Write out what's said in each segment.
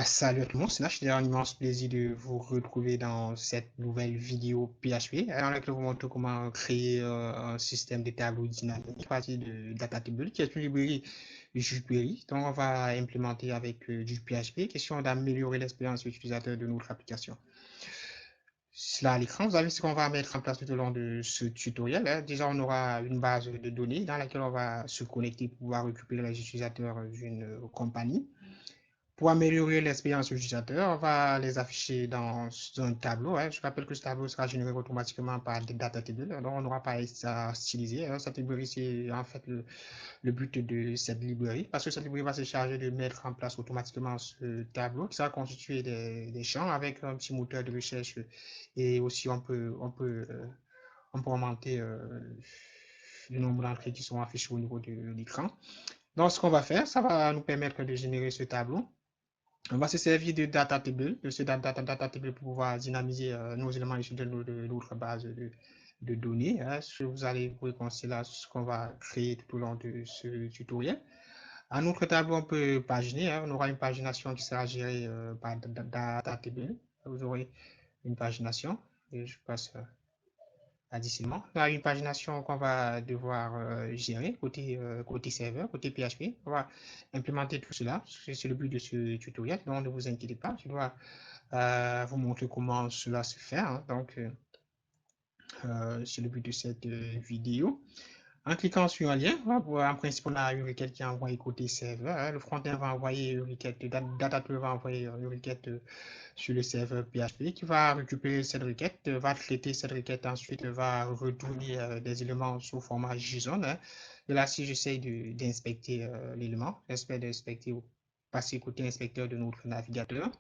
Salut à tout le monde, c'est Nash. C'est un immense plaisir de vous retrouver dans cette nouvelle vidéo PHP dans laquelle je vous montre comment créer un système de tableau dynamique à partir de DataTable qui est une librairie jQuery. Donc, on va implémenter avec du PHP, question d'améliorer l'expérience utilisateur de notre application. Là, à l'écran, vous avez ce qu'on va mettre en place tout au long de ce tutoriel, hein. Déjà, on aura une base de données dans laquelle on va se connecter pour pouvoir récupérer les utilisateurs d'une compagnie. Pour améliorer l'expérience utilisateur, on va les afficher dans un tableau, hein. Je rappelle que ce tableau sera généré automatiquement par des data tables. Donc, on n'aura pas à styliser, hein. Cette librairie, c'est en fait le but de cette librairie, parce que cette librairie va se charger de mettre en place automatiquement ce tableau qui sera constitué des champs avec un petit moteur de recherche. Et aussi, on peut augmenter le nombre d'entrées qui sont affichées au niveau de l'écran. Donc, ce qu'on va faire, ça va nous permettre de générer ce tableau. On va se servir de data table, de ce data table pour pouvoir dynamiser nos éléments issus de notre base de données, hein. Vous allez vous réconcilier là ce qu'on va créer tout au long de ce tutoriel. À notre tableau, on peut paginer, hein. On aura une pagination qui sera gérée par data table. Vous aurez une pagination. Et je passe additionnement. On a une pagination qu'on va devoir gérer côté serveur, côté PHP. On va implémenter tout cela. C'est le but de ce tutoriel. Donc, ne vous inquiétez pas. Je dois vous montrer comment cela se fait, hein. Donc, c'est le but de cette vidéo. En cliquant sur un lien, en principe, on a une requête qui est envoyée côté serveur, hein. Le front-end va envoyer une requête, DataTool va envoyer une requête sur le serveur PHP qui va récupérer cette requête, va traiter cette requête, ensuite va retourner des éléments sous format JSON, hein. Et là, si j'essaie d'inspecter l'élément, j'espère d'inspecter, passer côté inspecteur de notre navigateur.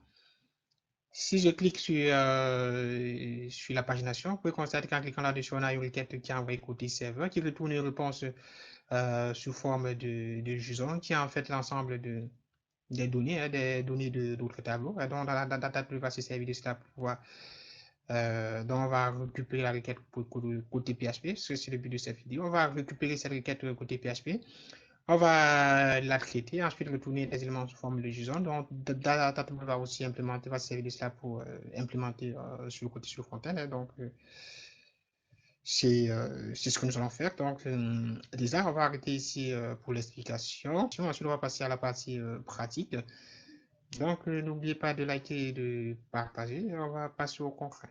Si je clique sur la pagination, vous pouvez constater qu'en cliquant là-dessus, on a une requête qui est envoyée côté serveur, qui retourne une réponse sous forme de JSON, qui est en fait l'ensemble des données, hein, des données d'autres tableaux. Donc, la data va se servir de cela pour pouvoir. Donc, on va récupérer la requête côté PHP, c'est le but de cette vidéo. On va récupérer cette requête côté PHP. On va la traiter, ensuite retourner les éléments sous forme de JSON. Donc, DataTable va aussi implémenter, va servir de cela pour implémenter sur le côté sur le front-end, hein. Donc, c'est ce que nous allons faire. Donc, déjà, on va arrêter ici pour l'explication. Ensuite, on va passer à la partie pratique. Donc, n'oubliez pas de liker et de partager. On va passer au concret.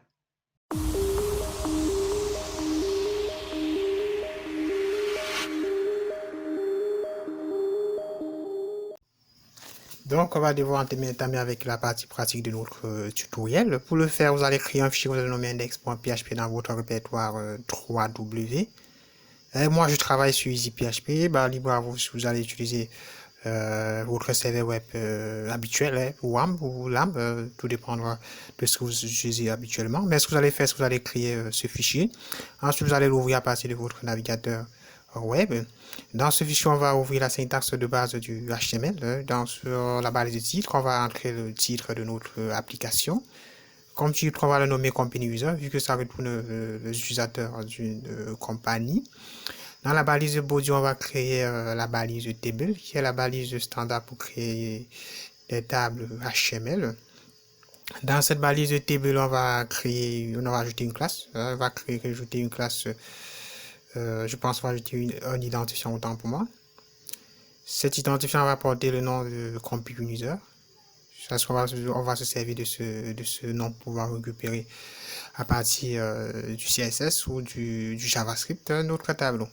Donc, on va devoir entamer avec la partie pratique de notre tutoriel. Pour le faire, vous allez créer un fichier, vous allez nommer index.php dans votre répertoire 3W. Et moi, je travaille sur EasyPHP. Bah, libre à vous si vous allez utiliser votre serveur web habituel, hein, ou WAMP ou LAMP, tout dépendra de ce que vous utilisez habituellement. Mais ce que vous allez faire, c'est que vous allez créer ce fichier. Ensuite, vous allez l'ouvrir à partir de votre navigateur web. Dans ce fichier, on va ouvrir la syntaxe de base du HTML. Sur la barre de titre, on va entrer le titre de notre application. Comme titre, on va le nommer Company User, vu que ça retourne les utilisateurs d'une compagnie. Dans la balise body, on va créer la balise table, qui est la balise standard pour créer des tables HTML. Dans cette balise table, on va ajouter une classe. On va ajouter une classe, je pense qu'on va ajouter un identifiant autant pour moi. Cet identifiant va porter le nom de Computer User. On va se servir de ce nom pour pouvoir récupérer à partir du CSS ou du JavaScript notre tableau.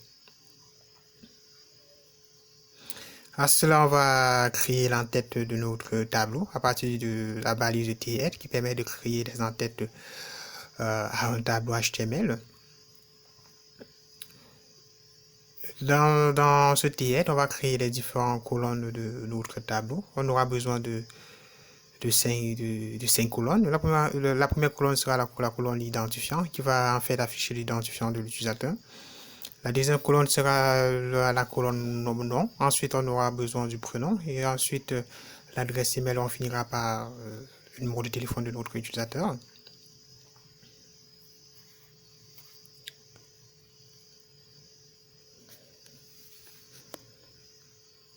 À cela, on va créer l'entête de notre tableau à partir de la balise THEAD qui permet de créer des entêtes à un tableau HTML. Dans ce THEAD, on va créer les différentes colonnes de notre tableau. On aura besoin de 5 colonnes. La première colonne sera la colonne identifiant qui va en fait afficher l'identifiant de l'utilisateur. La deuxième colonne sera la colonne nom. Ensuite, on aura besoin du prénom. Et ensuite, l'adresse email, on finira par le numéro de téléphone de notre utilisateur.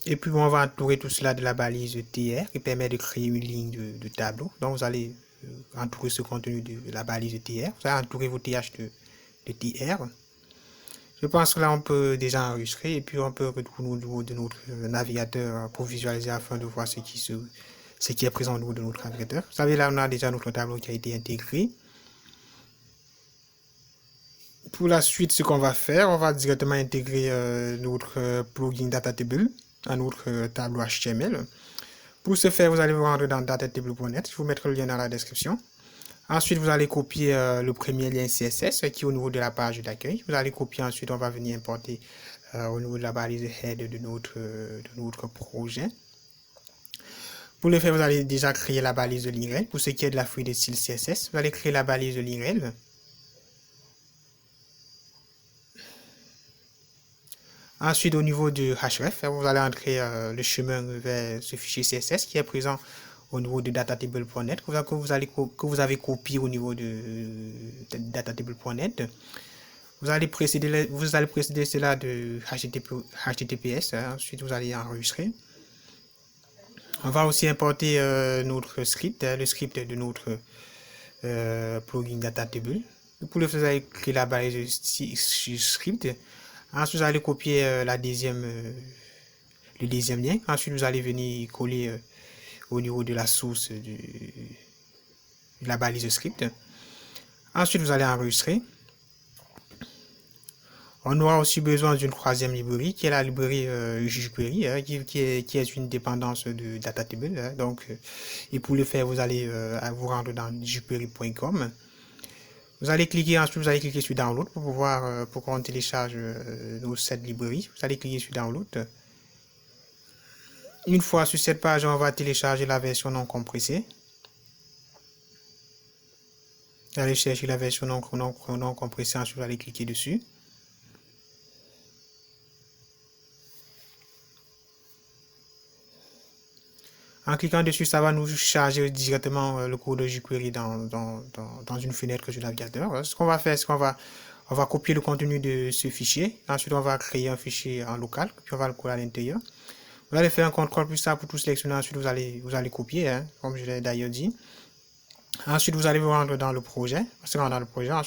Et puis on va entourer tout cela de la balise TR qui permet de créer une ligne de tableau. Donc vous allez entourer ce contenu de la balise TR. Vous allez entourer vos TH de TR. Je pense que là on peut déjà enregistrer et puis on peut retrouver au niveau de notre navigateur pour visualiser afin de voir ce qui est présent au niveau de notre navigateur. Vous savez, là on a déjà notre tableau qui a été intégré. Pour la suite, ce qu'on va faire, on va directement intégrer notre plugin DataTable à notre tableau HTML. Pour ce faire, vous allez vous rendre dans datatable.net. Je vous mettrai le lien dans la description. Ensuite, vous allez copier le premier lien CSS qui est au niveau de la page d'accueil. Vous allez copier, ensuite, on va venir importer au niveau de la balise head de notre projet. Pour le faire, vous allez déjà créer la balise de l'URL. Pour ce qui est de la feuille de style CSS, vous allez créer la balise de l'URL. Ensuite, au niveau du href, vous allez entrer le chemin vers ce fichier CSS qui est présent au niveau de datatable.net, que vous avez copié au niveau de datatable.net. Vous allez précéder cela de HTTPS. Ensuite, vous allez enregistrer. On va aussi importer notre script, le script de notre plugin datatable. Pour le faire, vous allez créer la balise script. Ensuite, vous allez copier le deuxième lien. Ensuite, vous allez venir coller au niveau de la source de la balise script. Ensuite, vous allez enregistrer. On aura aussi besoin d'une troisième librairie qui est la librairie jQuery, qui est une dépendance de datatable. Donc, et pour le faire, vous allez vous rendre dans jQuery.com. Vous allez cliquer, ensuite vous allez cliquer sur Download pour pouvoir pour qu'on télécharge cette librairie. Vous allez cliquer sur Download. Une fois sur cette page, on va télécharger la version non compressée. Vous allez chercher la version non compressée, ensuite vous allez cliquer dessus. En cliquant dessus, ça va nous charger directement le code de jQuery dans une fenêtre du navigateur. Ce qu'on va faire, c'est qu'on va copier le contenu de ce fichier. Ensuite, on va créer un fichier en local, puis on va le coller à l'intérieur. Vous allez faire un CTRL+A pour tout sélectionner. Ensuite, vous allez copier, comme je l'ai d'ailleurs dit. Ensuite, vous allez vous rendre dans le projet. Ensuite,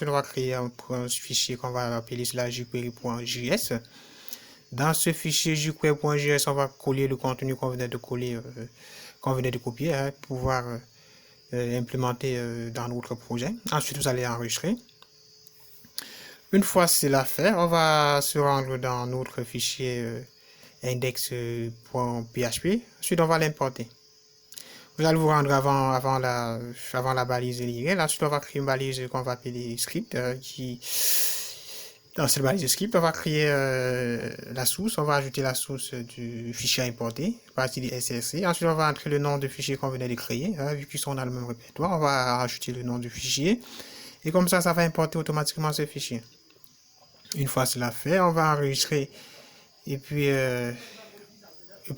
on va créer un fichier qu'on va appeler cela jQuery.js. Dans ce fichier jQuery.js, on va coller le contenu qu'on venait de coller, qu'on venait de copier, pour pouvoir implémenter dans notre projet. Ensuite, vous allez enregistrer. Une fois cela fait, on va se rendre dans notre fichier index.php. Ensuite, on va l'importer. Vous allez vous rendre avant la balise de l'URL. Ensuite, on va créer une balise qu'on va appeler script dans cette balise de script, on va créer la source, on va ajouter la source du fichier importé, à partir du src. Ensuite, on va entrer le nom du fichier qu'on venait de créer, vu qu'ils sont dans le même répertoire, on va ajouter le nom du fichier, et comme ça va importer automatiquement ce fichier. Une fois cela fait, on va enregistrer, et puis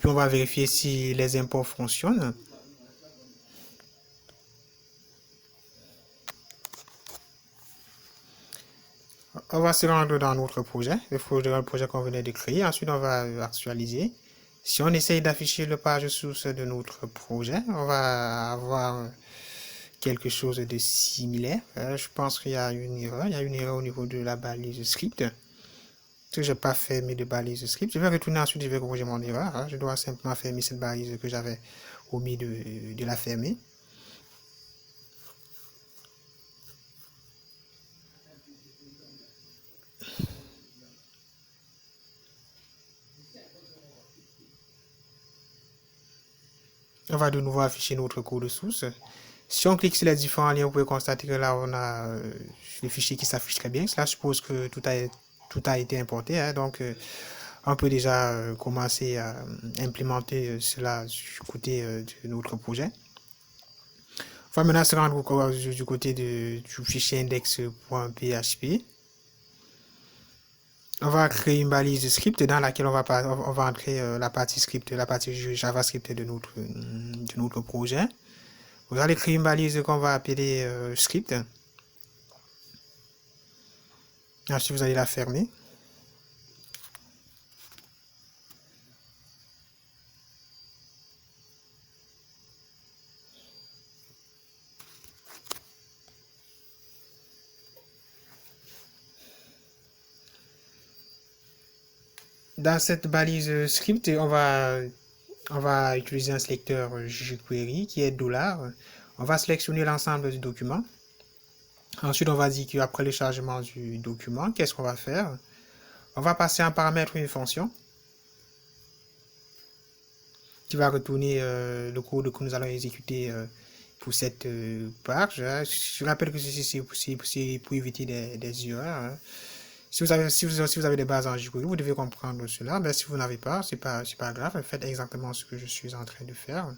on va vérifier si les imports fonctionnent. On va se rendre dans notre projet, le projet qu'on venait de créer. Ensuite, on va actualiser. Si on essaye d'afficher le page source de notre projet, on va avoir quelque chose de similaire. Je pense qu'il y a une erreur. Il y a une erreur au niveau de la balise script. Je n'ai pas fermé de balise script. Je vais retourner ensuite, je vais corriger mon erreur. Je dois simplement fermer cette balise que j'avais omis de la fermer. On va de nouveau afficher notre code source. Si on clique sur les différents liens, vous pouvez constater que là, on a le fichier qui s'affiche très bien. Cela suppose que tout a été importé. Donc, on peut déjà commencer à implémenter cela du côté de notre projet. On va maintenant se rendre du côté du fichier index.php. On va créer une balise de script dans laquelle on va entrer la partie script, la partie JavaScript de notre projet. Vous allez créer une balise qu'on va appeler script. Ensuite, vous allez la fermer. Dans cette balise script, on va utiliser un sélecteur jQuery qui est $. On va sélectionner l'ensemble du document. Ensuite, on va dire qu'après le chargement du document, qu'est-ce qu'on va faire? On va passer en paramètre une fonction qui va retourner le code que nous allons exécuter pour cette page. Je rappelle que ceci c'est pour éviter des erreurs. Hein. Si vous avez des bases en jQuery, vous devez comprendre cela. Mais si vous n'avez pas, c'est pas grave. Faites exactement ce que je suis en train de faire.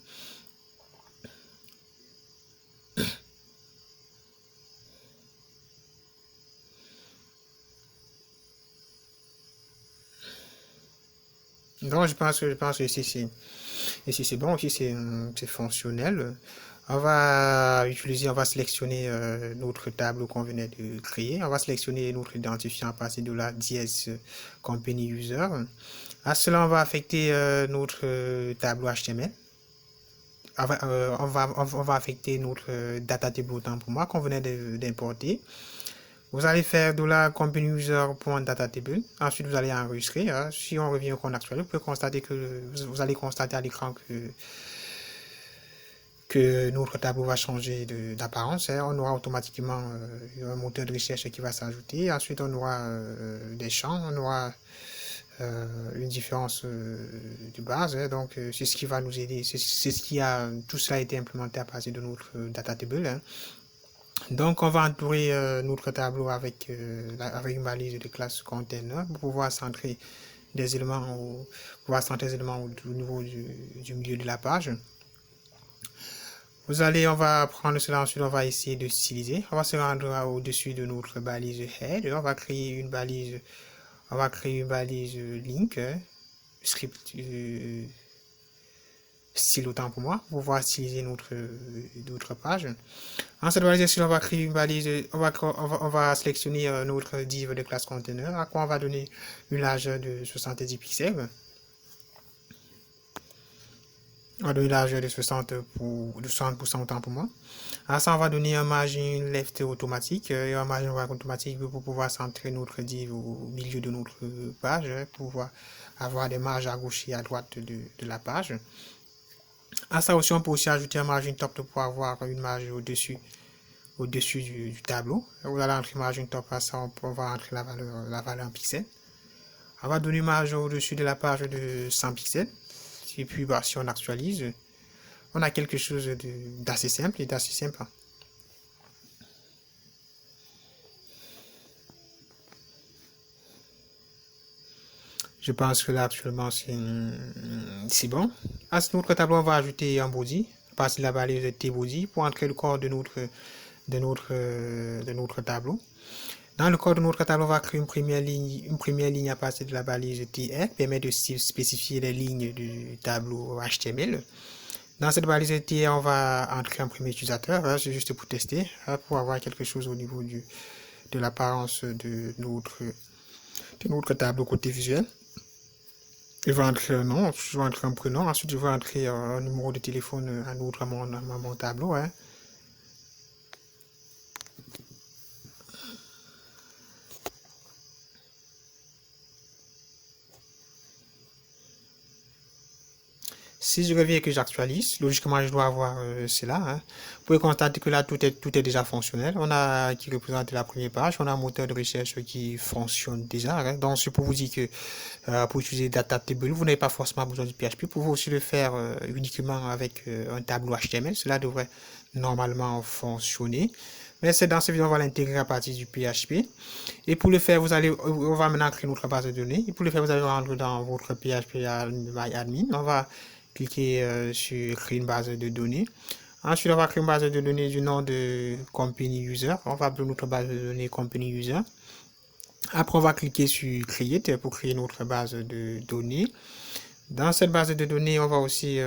Donc, je pense que ici c'est bon, ici c'est fonctionnel. On va sélectionner notre table qu'on venait de créer. On va sélectionner notre identifiant à partir de la dièse company user. À cela, on va affecter notre tableau HTML. On va affecter notre data table autant pour moi qu'on venait d'importer. Vous allez faire $company user.datatable. Ensuite, vous allez enregistrer. Hein. Si on revient au compte actuel, vous pouvez constater que vous allez constater à l'écran que notre tableau va changer d'apparence. Hein. On aura automatiquement un moteur de recherche qui va s'ajouter. Ensuite, on aura des champs. On aura une différence de base. Hein. Donc, c'est ce qui va nous aider. C'est ce qui a tout cela a été implémenté à partir de notre datatable. Hein. Donc, on va entourer notre tableau avec une balise de classe container pour pouvoir centrer des éléments au niveau du milieu de la page. On va prendre cela, ensuite on va essayer de styliser. On va se rendre au-dessus de notre balise head. On va créer une balise link script style autant pour moi pour pouvoir styliser notre page. En cette balise, on va créer une balise, on va sélectionner notre div de classe container à quoi on va donner une largeur de 70 pixels. On va donner une largeur de 60% autant pour moi. À ça, on va donner un margin left automatique et un margin right automatique pour pouvoir centrer notre div au milieu de notre page, pour pouvoir avoir des marges à gauche et à droite de la page. À ça aussi, on peut aussi ajouter un margin top pour avoir une marge au-dessus du tableau. Vous allez entrer margin top, à ça on va entrer la valeur en pixels. On va donner une marge au-dessus de la page de 100 pixels. Et puis si on actualise, on a quelque chose d'assez simple et d'assez sympa. Je pense que là actuellement c'est bon. À notre tableau, on va ajouter un body, à partir de la balise de tbody pour entrer le corps de notre tableau. Dans le corps de notre tableau, on va créer une première ligne à partir de la balise TR, permet de spécifier les lignes du tableau HTML. Dans cette balise TR, on va entrer un premier utilisateur, c'est juste pour tester, pour avoir quelque chose au niveau de l'apparence de notre tableau côté visuel. Je vais entrer un nom, je vais entrer un prénom, ensuite je vais entrer un numéro de téléphone à mon tableau. Hein. Si je reviens et que j'actualise, logiquement je dois avoir cela. Hein. Vous pouvez constater que là tout est déjà fonctionnel. On a qui représente la première page, on a un moteur de recherche qui fonctionne déjà. Hein. Donc c'est pour vous dire que pour utiliser Datatable, vous n'avez pas forcément besoin du PHP. Vous pouvez aussi le faire uniquement avec un tableau HTML. Cela devrait normalement fonctionner. Mais c'est dans ce vidéo, on va l'intégrer à partir du PHP. Et pour le faire, on va maintenant créer notre base de données. Et pour le faire, vous allez rentrer dans votre PHP MyAdmin. On va cliquer sur créer une base de données. Ensuite, on va créer une base de données du nom de company user. On va appeler notre base de données company user. Après, on va cliquer sur create pour créer notre base de données. Dans cette base de données, on va aussi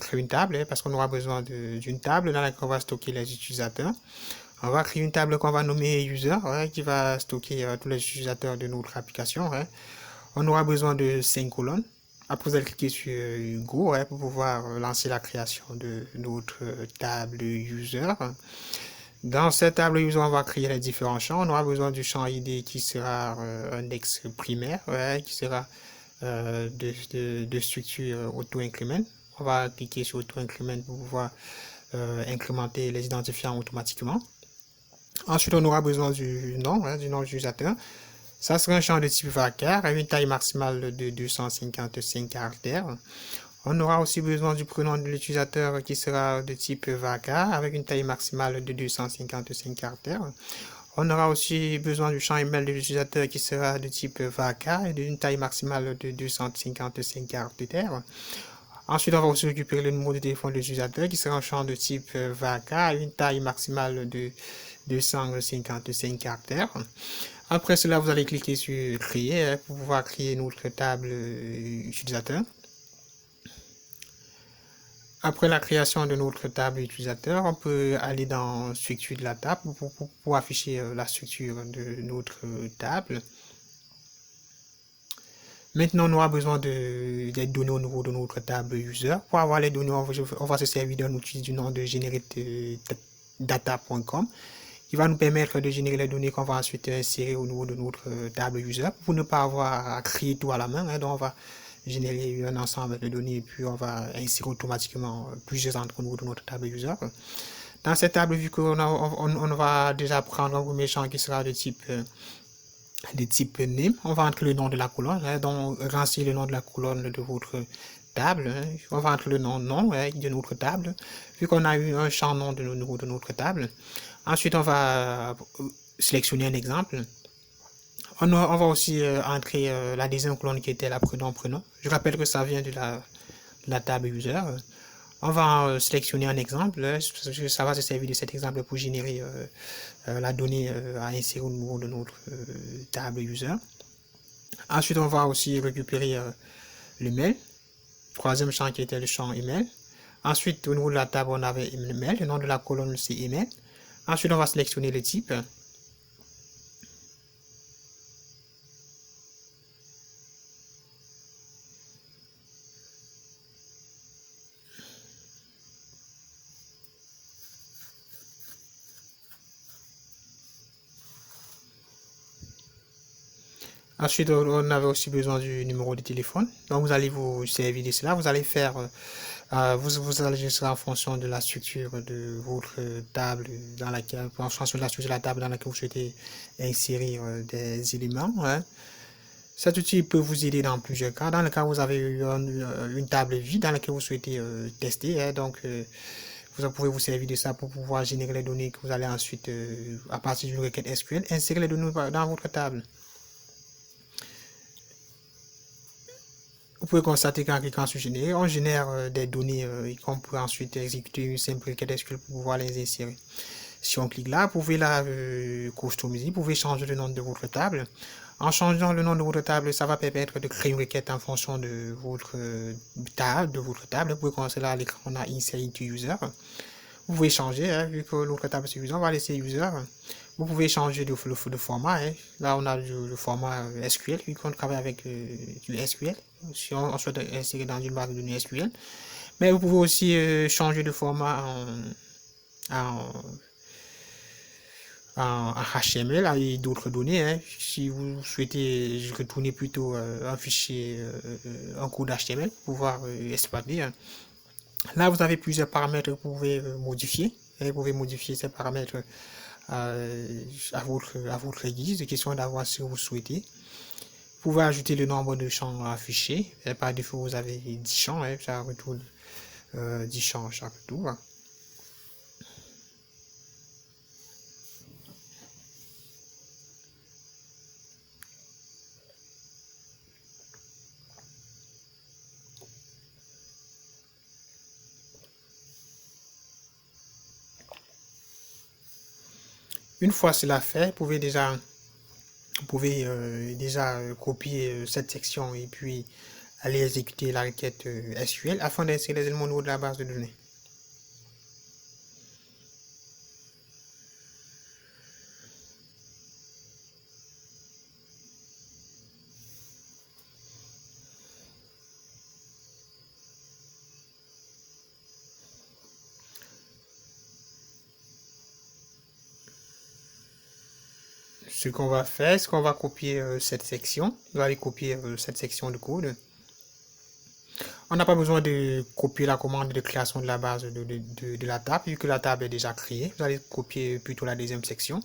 créer une table hein, parce qu'on aura besoin d'une table dans laquelle on va stocker les utilisateurs. On va créer une table qu'on va nommer user hein, qui va stocker tous les utilisateurs de notre application. Hein. On aura besoin de 5 colonnes. Après, vous allez cliquer sur Go hein, pour pouvoir lancer la création de notre table user. Dans cette table user, on va créer les différents champs. On aura besoin du champ ID qui sera un index primaire, ouais, qui sera de structure auto-increment. On va cliquer sur auto-increment pour pouvoir incrémenter les identifiants automatiquement. Ensuite, on aura besoin du nom d'utilisateur. Ça sera un champ de type varchar avec une taille maximale de 255 caractères. On aura aussi besoin du prénom de l'utilisateur qui sera de type varchar avec une taille maximale de 255 caractères. On aura aussi besoin du champ email de l'utilisateur qui sera de type varchar et d'une taille maximale de 255 caractères. Ensuite, on va aussi récupérer le numéro de téléphone de l'utilisateur qui sera un champ de type varchar et une taille maximale de 255 caractères. Après cela, vous allez cliquer sur créer pour pouvoir créer notre table utilisateur. Après la création de notre table utilisateur, on peut aller dans structure de la table pour afficher la structure de notre table. Maintenant, on aura besoin des données au niveau de notre table user. Pour avoir les données, on va se servir d'un outil du nom de generatedata.com qui va nous permettre de générer les données qu'on va ensuite insérer au niveau de notre table user pour ne pas avoir à créer tout à la main. Donc, on va générer un ensemble de données et puis on va insérer automatiquement plusieurs entrées au niveau de notre table user. Dans cette table, vu qu'on va déjà prendre un premier champ qui sera de type name, on va entrer le nom de la colonne, donc renseigner le nom de la colonne de votre table. On va entrer le nom de notre table, vu qu'on a eu un champ nom de notre table. Ensuite, on va sélectionner un exemple. On va aussi entrer la deuxième colonne qui était la prénom. Je rappelle que ça vient de la table user. On va sélectionner un exemple. Ça va se servir de cet exemple pour générer la donnée à insérer au niveau de notre table user. Ensuite, on va aussi récupérer le mail. Troisième champ qui était le champ email. Ensuite, au niveau de la table, on avait email. Le nom de la colonne, c'est email. Ensuite, on va sélectionner le type. Ensuite, on avait aussi besoin du numéro de téléphone. Donc, vous allez vous servir de cela. Vous allez faire, vous allez gérer en fonction de la structure de votre table dans laquelle, en fonction de la structure de la table dans laquelle vous souhaitez insérer des éléments. Cet outil peut vous aider dans plusieurs cas. Dans le cas où vous avez une table vide dans laquelle vous souhaitez tester, donc vous pouvez vous servir de ça pour pouvoir générer les données que vous allez ensuite, à partir d'une requête SQL, insérer les données dans votre table. Vous pouvez constater qu'en cliquant sur générer, on génère des données et qu'on peut ensuite exécuter une simple requête SQL pour pouvoir les insérer. Si on clique là, vous pouvez la customiser, vous pouvez changer le nom de votre table. En changeant le nom de votre table, ça va permettre de créer une requête en fonction de votre table. Vous pouvez commencer là à l'écran, on a Insert to User. Vous pouvez changer, vu que l'autre table c'est User, on va laisser User. Vous pouvez changer de format. Là, on a le format SQL, vu qu'on travaille avec du SQL. Si on souhaite insérer dans une base de données SQL. Mais vous pouvez aussi changer de format en HTML avec d'autres données. Si vous souhaitez retourner plutôt un fichier, un code HTML pour pouvoir exploiter. Là, vous avez plusieurs paramètres que vous pouvez modifier. Vous pouvez modifier ces paramètres à votre guise, question d'avoir ce que vous souhaitez. Vous pouvez ajouter le nombre de champs affichés. Par défaut, vous avez 10 champs, ça retourne 10 champs à chaque tour. Une fois cela fait, vous pouvez déjà copier cette section et puis aller exécuter la requête SQL afin d'insérer les éléments au niveau de la base de données. Ce qu'on va faire, c'est qu'on va copier cette section. On va aller copier cette section de code. On n'a pas besoin de copier la commande de création de la base de la table, vu que la table est déjà créée. Vous allez copier plutôt la deuxième section.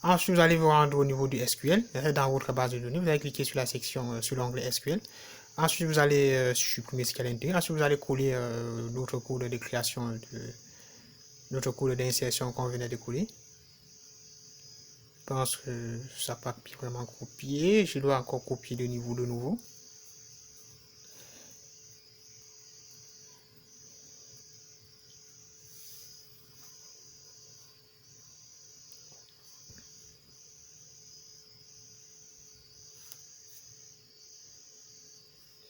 Ensuite, vous allez vous rendre au niveau du SQL. Dans votre base de données, vous allez cliquer sur la section, sur l'onglet SQL. Ensuite, vous allez supprimer ce qu'elle intègre. Ensuite, vous allez coller l'autre code de création, notre code d'insertion qu'on venait de coller. Je pense que ça n'a pas vraiment copié. Je dois encore copier le niveau de nouveau.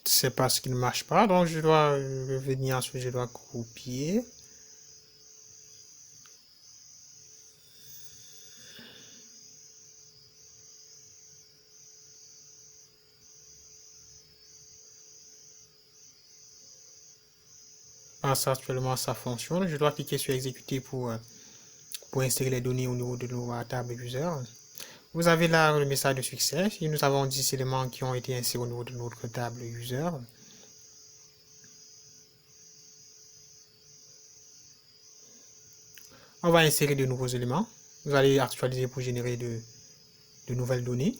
C'est parce qu'il ne marche pas, donc je dois revenir, ensuite je dois copier. Ça, actuellement ça fonctionne. Je dois cliquer sur exécuter pour insérer les données au niveau de nos table user. Vous avez là le message de succès. Et nous avons 10 éléments qui ont été insérés au niveau de notre table user. On va insérer de nouveaux éléments. Vous allez actualiser pour générer de nouvelles données.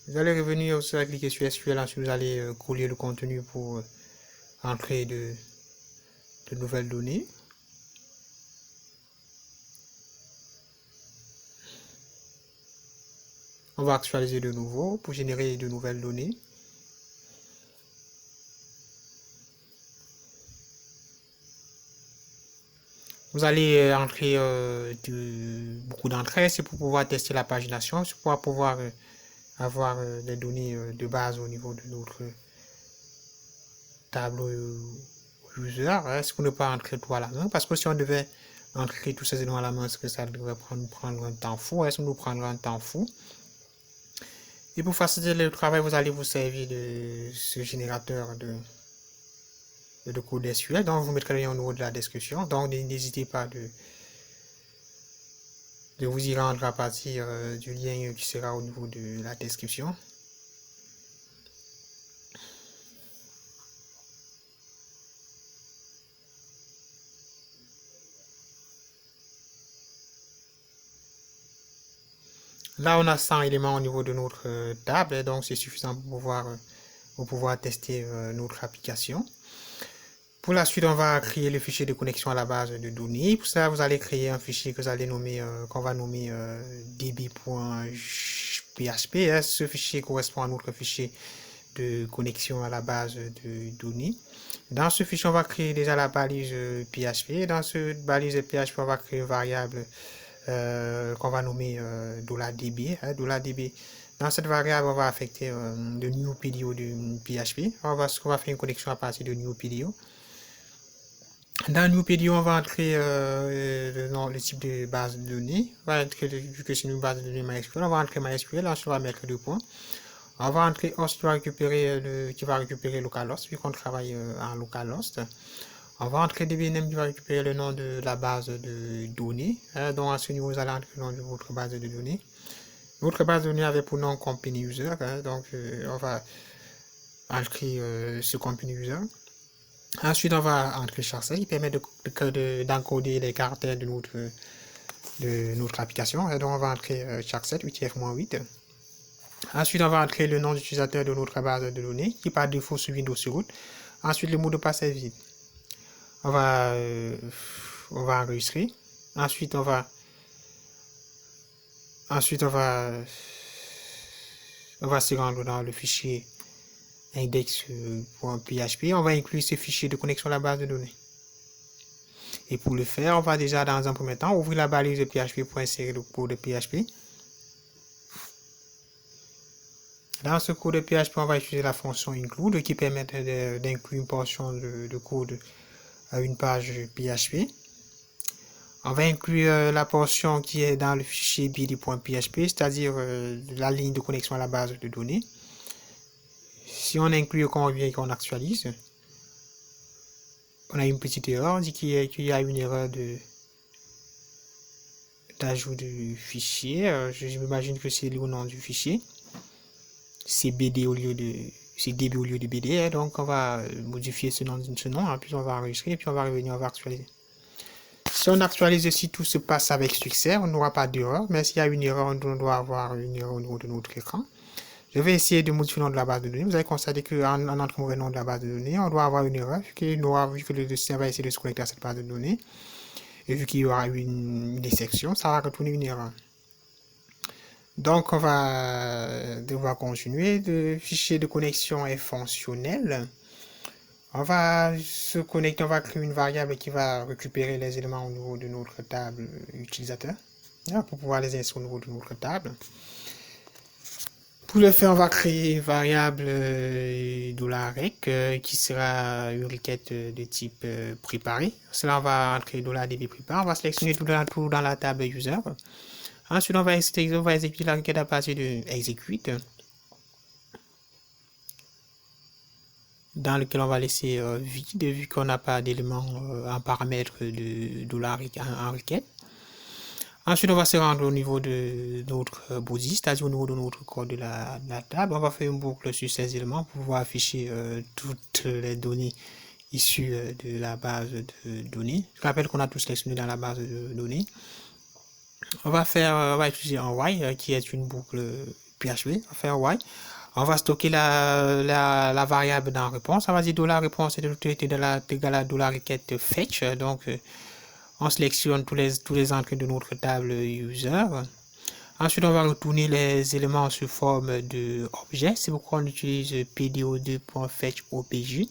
Vous allez revenir, vous allez cliquer sur SQL, ensuite vous allez coller le contenu pour entrer de nouvelles données. On va actualiser de nouveau pour générer de nouvelles données. Vous allez entrer beaucoup d'entrées, c'est pour pouvoir tester la pagination, c'est pour pouvoir avoir des données de base au niveau de notre tableau user. Est-ce qu'on ne peut pas entrer tout à la main? Parce que si on devait entrer tous ces éléments à la main, est-ce que ça devrait prendre un temps fou? Est-ce qu'on nous prendra un temps fou? Et pour faciliter le travail, vous allez vous servir de ce générateur de code SQL. Donc, vous mettrez le lien au niveau de la description. Donc, n'hésitez pas de vous y rendre à partir du lien qui sera au niveau de la description. Là, on a 100 éléments au niveau de notre table, donc c'est suffisant pour pouvoir tester notre application. Pour la suite, on va créer le fichier de connexion à la base de données. Pour ça, vous allez créer un fichier que vous allez nommer, qu'on va nommer db.php. Ce fichier correspond à notre fichier de connexion à la base de données. Dans ce fichier, on va créer déjà la balise PHP. Dans cette balise PHP, on va créer une variable qu'on va nommer $db. $db. Dans cette variable, on va affecter le new PDO de PHP. On va faire une connexion à partir de new PDO. Dans new PDO, on va entrer le type de base de données. On va entrer, vu que c'est une base de données MySQL, on va entrer MySQL, ensuite on va mettre 2 points. On va entrer host qui va récupérer localhost, vu qu'on travaille en localhost. On va entrer dbname qui va récupérer le nom de la base de données. Donc à ce niveau, vous allez entrer le nom de votre base de données. Votre base de données avait pour nom company user. Donc on va entrer ce company user. Ensuite, on va entrer charset qui permet d'encoder les caractères de notre application. Et donc on va entrer charset 8f-8. Ensuite, on va entrer le nom d'utilisateur de notre base de données qui par défaut sur Windows se route. Ensuite, le mot de passe est vide. On va enregistrer. Ensuite, on va se rendre dans le fichier index.php. On va inclure ce fichier de connexion à la base de données. Et pour le faire, on va déjà dans un premier temps ouvrir la balise de PHP pour insérer le code de PHP. Dans ce code de PHP, on va utiliser la fonction include qui permet d'inclure une portion de code à une page PHP. On va inclure la portion qui est dans le fichier bd.php, c'est-à-dire la ligne de connexion à la base de données. Si on inclut qu'on revient et qu'on actualise, on a une petite erreur, on dit qu'il y a une erreur ajout du fichier. Je m'imagine que c'est le nom du fichier. C'est BD au lieu de... C'est DB au lieu de BD. Hein, donc, on va modifier ce nom, hein, puis on va enregistrer, et puis on va revenir, on va actualiser. Si on actualise, si tout se passe avec succès, on n'aura pas d'erreur. Mais s'il y a une erreur, on doit avoir une erreur au niveau de notre écran. Je vais essayer de modifier le nom de la base de données. Vous allez constater qu'en entrant le nom de la base de données, on doit avoir une erreur, vu que le système va essayer de se connecter à cette base de données. Et vu qu'il y aura une exception, ça va retourner une erreur. Donc, on va devoir continuer. Le fichier de connexion est fonctionnel. On va se connecter, on va créer une variable qui va récupérer les éléments au niveau de notre table utilisateur pour pouvoir les insérer au niveau de notre table. Pour le faire, on va créer une variable $rec qui sera une requête de type préparé. Cela, on va entrer $db préparé. On va sélectionner tout dans la table user. Ensuite, on va exécuter la requête à partir de execute, dans lequel on va laisser vide, vu qu'on n'a pas d'élément en paramètre de $rec en requête. Ensuite, on va se rendre au niveau de notre body, c'est-à-dire au niveau de notre corps de la table. On va faire une boucle sur ces éléments pour pouvoir afficher toutes les données issues de la base de données. Je rappelle qu'on a tout sélectionné dans la base de données. On va utiliser un while qui est une boucle PHP. On va faire while. On va stocker la variable dans réponse. On va dire $réponse est égal à $requête fetch. Donc, on sélectionne tous les entrées de notre table user. Ensuite, on va retourner les éléments sous forme de objet. C'est pourquoi on utilise pdo2.fetch.opg.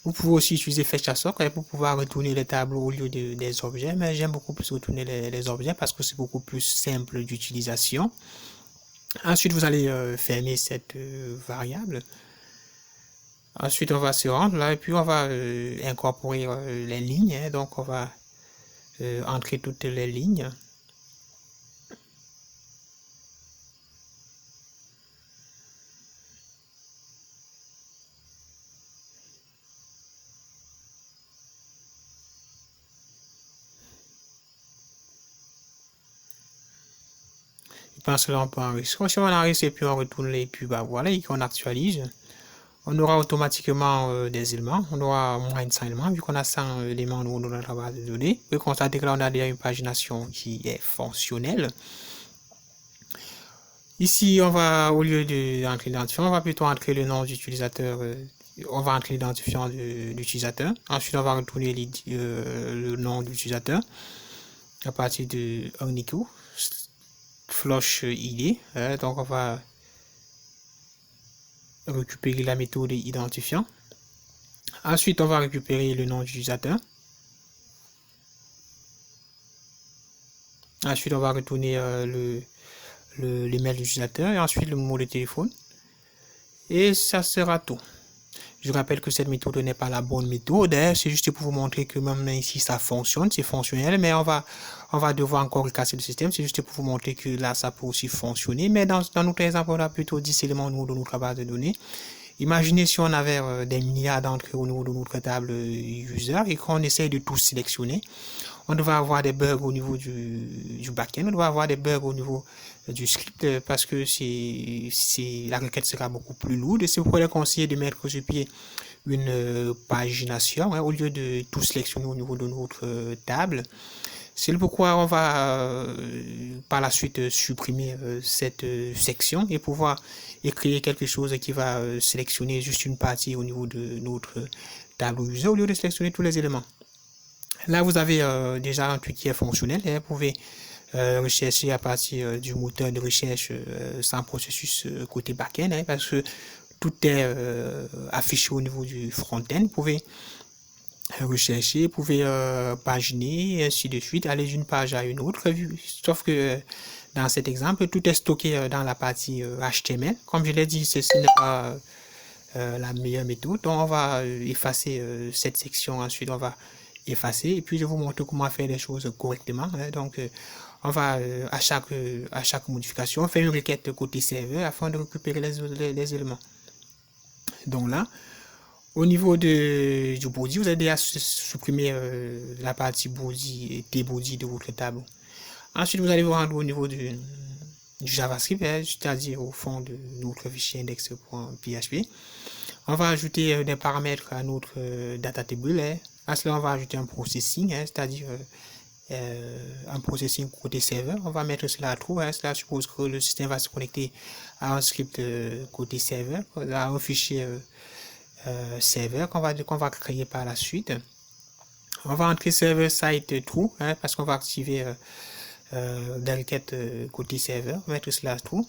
Vous pouvez aussi utiliser fetch-assoc pour pouvoir retourner les tableaux au lieu des objets. Mais j'aime beaucoup plus retourner les objets parce que c'est beaucoup plus simple d'utilisation. Ensuite, vous allez fermer cette variable. Ensuite, on va se rendre là et puis on va incorporer les lignes. Hein, donc, on va entrer toutes les lignes. Je pense que là, on peut enregistrer. Si on enregistre et puis on retourne les puis voilà, et qu'on actualise, on aura automatiquement des éléments. On aura moins de 100 éléments, vu qu'on a 100 éléments dans la base de données. Vous pouvez constater que là, on a déjà une pagination qui est fonctionnelle. Ici, on va, au lieu d'entrer l'identifiant, on va plutôt entrer le nom d'utilisateur. On va entrer l'identifiant de l'utilisateur. Ensuite, on va retourner le nom de l'utilisateur à partir de Ognico. Flush ID. Donc, on va récupérer la méthode identifiant. Ensuite, on va récupérer le nom d'utilisateur. Ensuite, on va retourner l'email de l'utilisateur et ensuite le mot de téléphone. Et ça sera tout. Je rappelle que cette méthode n'est pas la bonne méthode. C'est juste pour vous montrer que même ici, ça fonctionne. C'est fonctionnel, mais on va devoir encore recasser le système. C'est juste pour vous montrer que là, ça peut aussi fonctionner. Mais dans notre exemple, on a plutôt 10 éléments au niveau de notre base de données. Imaginez si on avait des milliards d'entrées au niveau de notre table user et qu'on essaye de tout sélectionner. On devrait avoir des bugs au niveau du backend, on devrait avoir des bugs au niveau du script parce que la requête sera beaucoup plus lourde. C'est pourquoi il est conseillé de mettre sur pied une pagination au lieu de tout sélectionner au niveau de notre table. C'est pourquoi on va par la suite supprimer cette section et pouvoir créer quelque chose qui va sélectionner juste une partie au niveau de notre tableau user au lieu de sélectionner tous les éléments. Là, vous avez déjà un truc qui est fonctionnel. Vous pouvez rechercher à partir du moteur de recherche sans processus côté back-end parce que tout est affiché au niveau du front-end. Vous pouvez rechercher, vous pouvez paginer, et ainsi de suite, aller d'une page à une autre. Sauf que dans cet exemple, tout est stocké dans la partie HTML. Comme je l'ai dit, ce n'est pas la meilleure méthode. Donc, on va effacer cette section. Ensuite, on va effacer et puis je vous montre comment faire les choses correctement. Donc, on va à chaque modification faire une requête côté serveur afin de récupérer les éléments. Donc là, au niveau du body, vous allez déjà supprimer la partie body et body de votre table. Ensuite, vous allez vous rendre au niveau du JavaScript, c'est-à-dire au fond de notre fichier index.php. On va ajouter des paramètres à notre data table. À cela, on va ajouter un processing, c'est-à-dire un processing côté serveur. On va mettre cela à true. Cela suppose que le système va se connecter à un script côté serveur, à un fichier serveur qu'on va créer par la suite. On va entrer server side true parce qu'on va activer des requêtes côté serveur. On va mettre cela à true.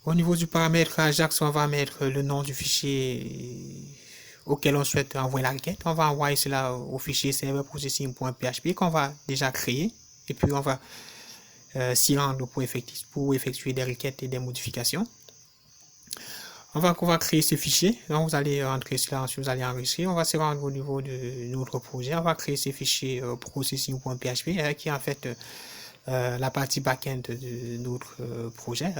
Au niveau du paramètre Ajax, on va mettre le nom du fichier auquel on souhaite envoyer la requête. On va envoyer cela au fichier server processing.php qu'on va déjà créer. Et puis on va s'y rendre pour effectuer des requêtes et des modifications. On va créer ce fichier. Donc vous allez entrer cela, ensuite vous allez enregistrer. On va se rendre au niveau de notre projet. On va créer ce fichier processing.php qui est en fait la partie back-end de notre projet,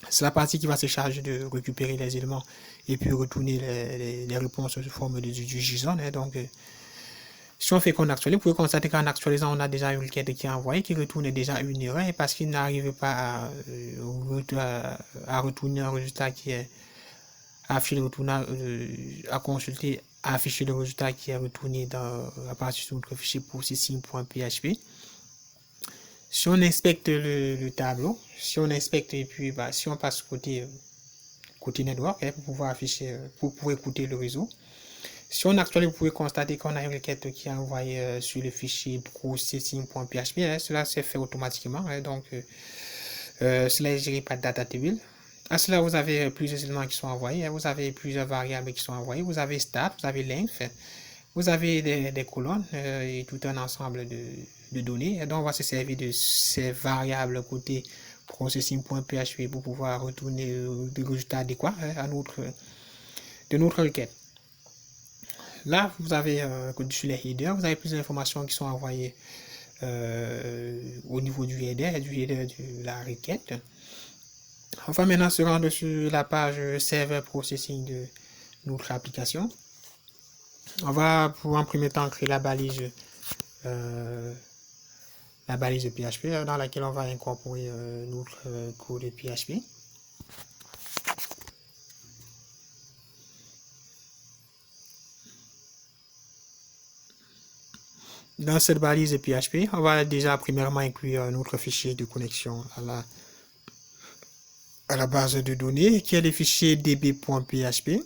c'est la partie qui va se charger de récupérer les éléments et puis retourner les réponses sous forme du JSON. Donc, si on fait qu'on actualise, vous pouvez constater qu'en actualisant, on a déjà une requête qui est envoyée, qui retourne déjà une erreur parce qu'il n'arrive pas à retourner un résultat qui est affiché, à consulter, à afficher le résultat qui est retourné à partir de notre fichier processing.php. Si on inspecte le tableau, si on inspecte et puis si on passe côté network pour pouvoir afficher, pour pouvoir écouter le réseau. Si on actualise, vous pouvez constater qu'on a une requête qui est envoyée sur le fichier processing.php. Cela s'est fait automatiquement. Donc, cela est géré par data table. À cela, vous avez plusieurs éléments qui sont envoyés. Vous avez plusieurs variables qui sont envoyées. Vous avez start, vous avez length, vous avez des colonnes et tout un ensemble de données. Et donc, on va se servir de ces variables côté processing.php pour pouvoir retourner le résultat adéquat de notre requête. Là, vous avez sur les headers, vous avez plusieurs informations qui sont envoyées au niveau du header de la requête. On va maintenant se rendre sur la page server processing de notre application. On va pour en premier temps créer la balise de PHP dans laquelle on va incorporer notre code de PHP. Dans cette balise de PHP, on va déjà premièrement inclure notre fichier de connexion à la base de données qui est le fichier db.php.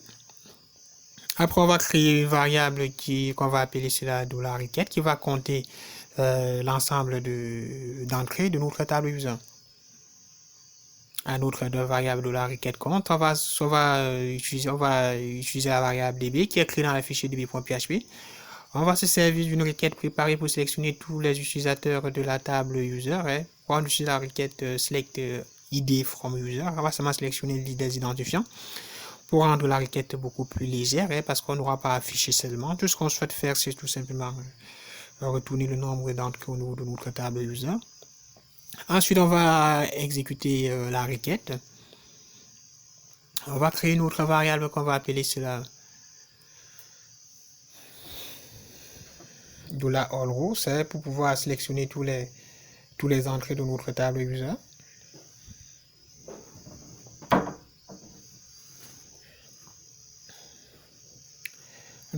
Après, on va créer une variable qu'on va appeler cela $requête qui va compter l'ensemble d'entrées de notre table user. Un autre variable $requête compte, on va utiliser la variable db qui est créée dans le fichier db.php. On va se servir d'une requête préparée pour sélectionner tous les utilisateurs de la table user. On utilise la requête select id from user. On va seulement sélectionner des identifiants pour rendre la requête beaucoup plus légère parce qu'on n'aura pas affiché seulement. Tout ce qu'on souhaite faire, c'est tout simplement retourner le nombre d'entrées au niveau de notre table user. Ensuite, on va exécuter la requête. On va créer une autre variable qu'on va appeler cela $allRows pour pouvoir sélectionner tous les entrées de notre table user.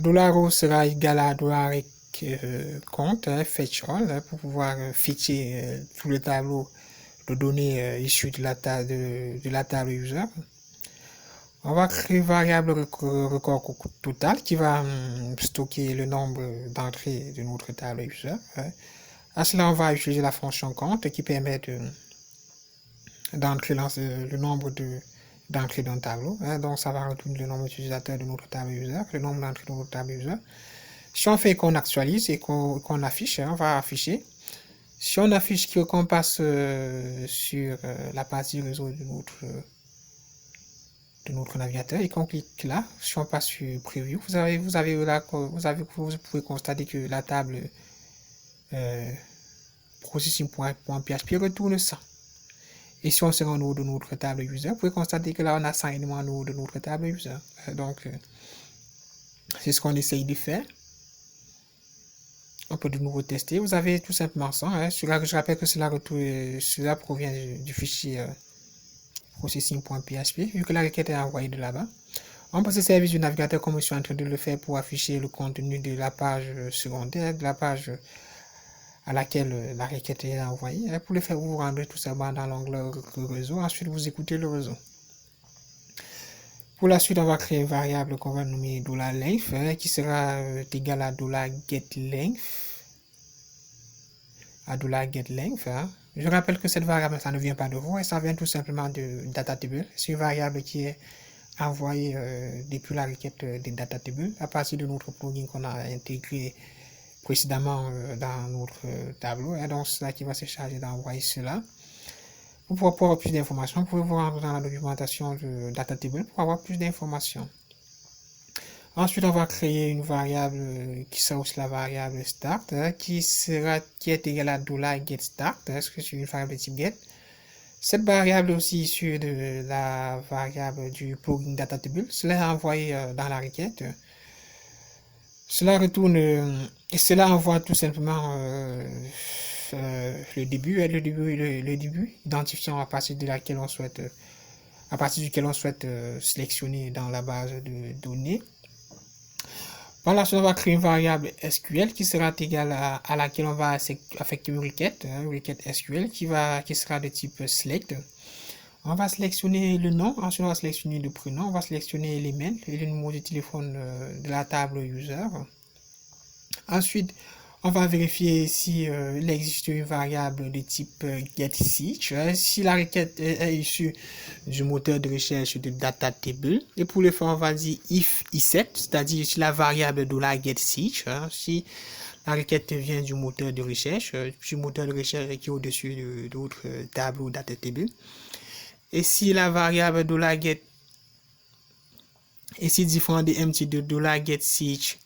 $row sera égal à $count fetch all pour pouvoir fetcher tout le tableau de données issues de la table user. On va créer une variable record total qui va stocker le nombre d'entrées de notre table user. À cela, on va utiliser la fonction count qui permet d'entrer le nombre d'entrées d'un tableau. Donc, ça va retourner le nombre d'utilisateurs de notre table user, le nombre d'entrées de notre table user. Si on fait qu'on actualise et qu'on affiche, on va afficher. Si on affiche qu'on passe sur la partie réseau de notre navigateur et qu'on clique là, si on passe sur preview, vous pouvez constater que la table processing.php retourne ça. Et si on se rend au niveau de notre table user, vous pouvez constater que là on a 100 éléments au niveau de notre table user. Donc c'est ce qu'on essaye de faire. on peut de nouveau tester. Vous avez tout simplement ça. Hein. Je rappelle que cela provient du fichier processing.php, vu que la requête est envoyée de là-bas. On peut se servir du navigateur comme je suis en train de le faire pour afficher le contenu de la page secondaire, de la page à laquelle la requête est envoyée. Pour le faire, vous vous rendez tout simplement dans l'onglet réseau. Ensuite, vous écoutez le réseau. Pour la suite, on va créer une variable qu'on va nommer $length qui sera égal à $getLength. $getLength. Je rappelle que cette variable, ça ne vient pas de vous, et ça vient tout simplement de DataTable. C'est une variable qui est envoyée depuis la requête des DataTable à partir de notre plugin qu'on a intégré précédemment dans notre tableau. Et donc, c'est là qui va se charger d'envoyer cela. Pour avoir plus d'informations, vous pouvez vous rendre dans la documentation de DataTable pour avoir plus d'informations. Ensuite, on va créer une variable qui sera aussi la variable start, qui est égale à $getStart, ce que c'est une variable de type get. Cette variable est aussi issue de la variable du plugin DataTable. Cela est envoyé dans la requête. Cela retourne et cela envoie tout simplement le début, identifiant à partir de laquelle on souhaite, sélectionner dans la base de données. Par la suite, on va créer une variable SQL qui sera égale à laquelle on va affecter une requête SQL qui sera de type select. On va sélectionner le nom, ensuite on va sélectionner le prénom, on va sélectionner les mails et le numéro de téléphone de la table user. Ensuite, on va vérifier si il existe une variable de type getSearch, si la requête est issue du moteur de recherche de DataTable. Et pour le faire, on va dire if iset, c'est-à-dire si la variable $getSearch, si la requête vient du moteur de recherche, qui est au-dessus de d'autres tableaux DataTable. Et si la variable $get est si différent des empty de $getSearch,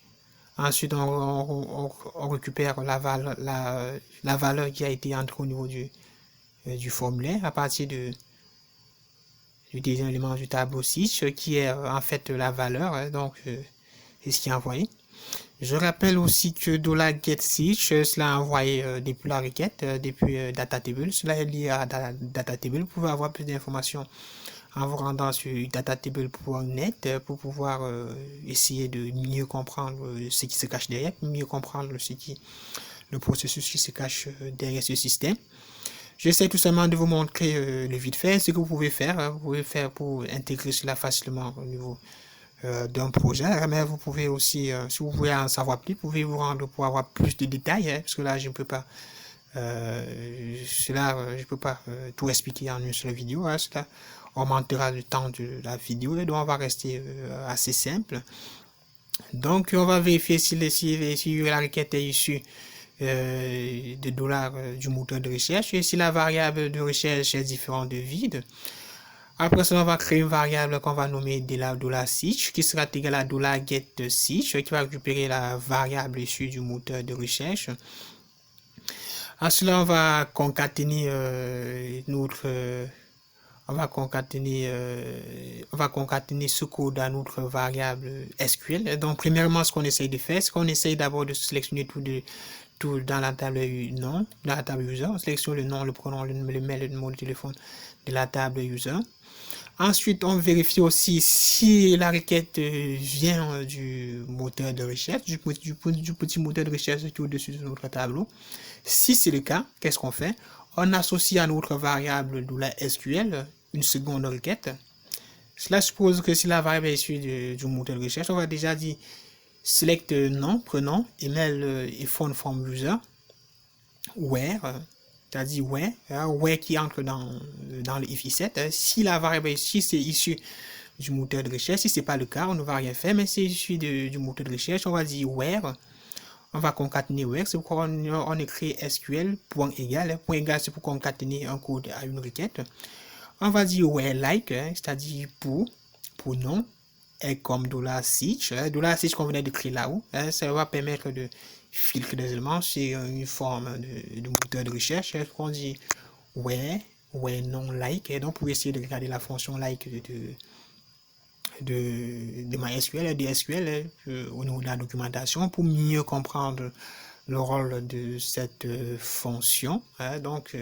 ensuite on récupère la valeur qui a été entrée au niveau du formulaire à partir du deuxième élément du tableau 6, qui est en fait la valeur, donc c'est ce qui est envoyé. Je rappelle aussi que $getSearch, cela est envoyé depuis la requête, depuis DataTable. Cela est lié à DataTable. Vous pouvez avoir plus d'informations en vous rendant sur datatable.net pour pouvoir essayer de mieux comprendre ce qui se cache derrière, mieux comprendre le processus qui se cache derrière ce système. J'essaie tout simplement de vous montrer le vite fait, ce que vous pouvez faire. Vous pouvez faire pour intégrer cela facilement au niveau d'un projet, mais vous pouvez aussi, si vous voulez en savoir plus, vous pouvez vous rendre pour avoir plus de détails, parce que là je ne peux pas tout expliquer en une seule vidéo, cela augmentera le temps de la vidéo, et donc on va rester assez simple. Donc on va vérifier si la requête est issue de $du moteur de recherche, et si la variable de recherche est différente de vide. Après ça, on va créer une variable qu'on va nommer $search, qui sera égale à $getSearch, qui va récupérer la variable issue du moteur de recherche. À cela, on va concaténer ce code à notre variable SQL. Donc, premièrement, ce qu'on essaye de faire, c'est qu'on essaye d'abord de sélectionner tout dans la table nom, dans la table user. On sélectionne le nom, le prénom, le mail, le numéro de téléphone de la table user. Ensuite, on vérifie aussi si la requête vient du moteur de recherche, du petit moteur de recherche qui est au-dessus de notre tableau. Si c'est le cas, qu'est-ce qu'on fait? On associe à notre variable $SQL une seconde requête. Cela suppose que si la variable est issue du moteur de recherche, on va déjà dire select nom, prénom, email et phone from user, where, c'est-à-dire where qui entre dans le if iset. Si la variable ici c'est issu du moteur de recherche, si c'est pas le cas, on ne va rien faire, mais c'est issu du moteur de recherche, on va dire where. On va concaténer where, c'est pourquoi on écrit SQL point égal. Point égal, c'est pour concaténer un code à une requête. On va dire where like, c'est-à-dire pour nom, et comme $search. $search qu'on venait de créer là-haut, ça va permettre de filtrer des éléments. C'est une forme de moteur de recherche. On dit where non like, et donc pour essayer de regarder la fonction like de MySQL et de SQL au niveau de la documentation pour mieux comprendre le rôle de cette fonction. Hein. Donc,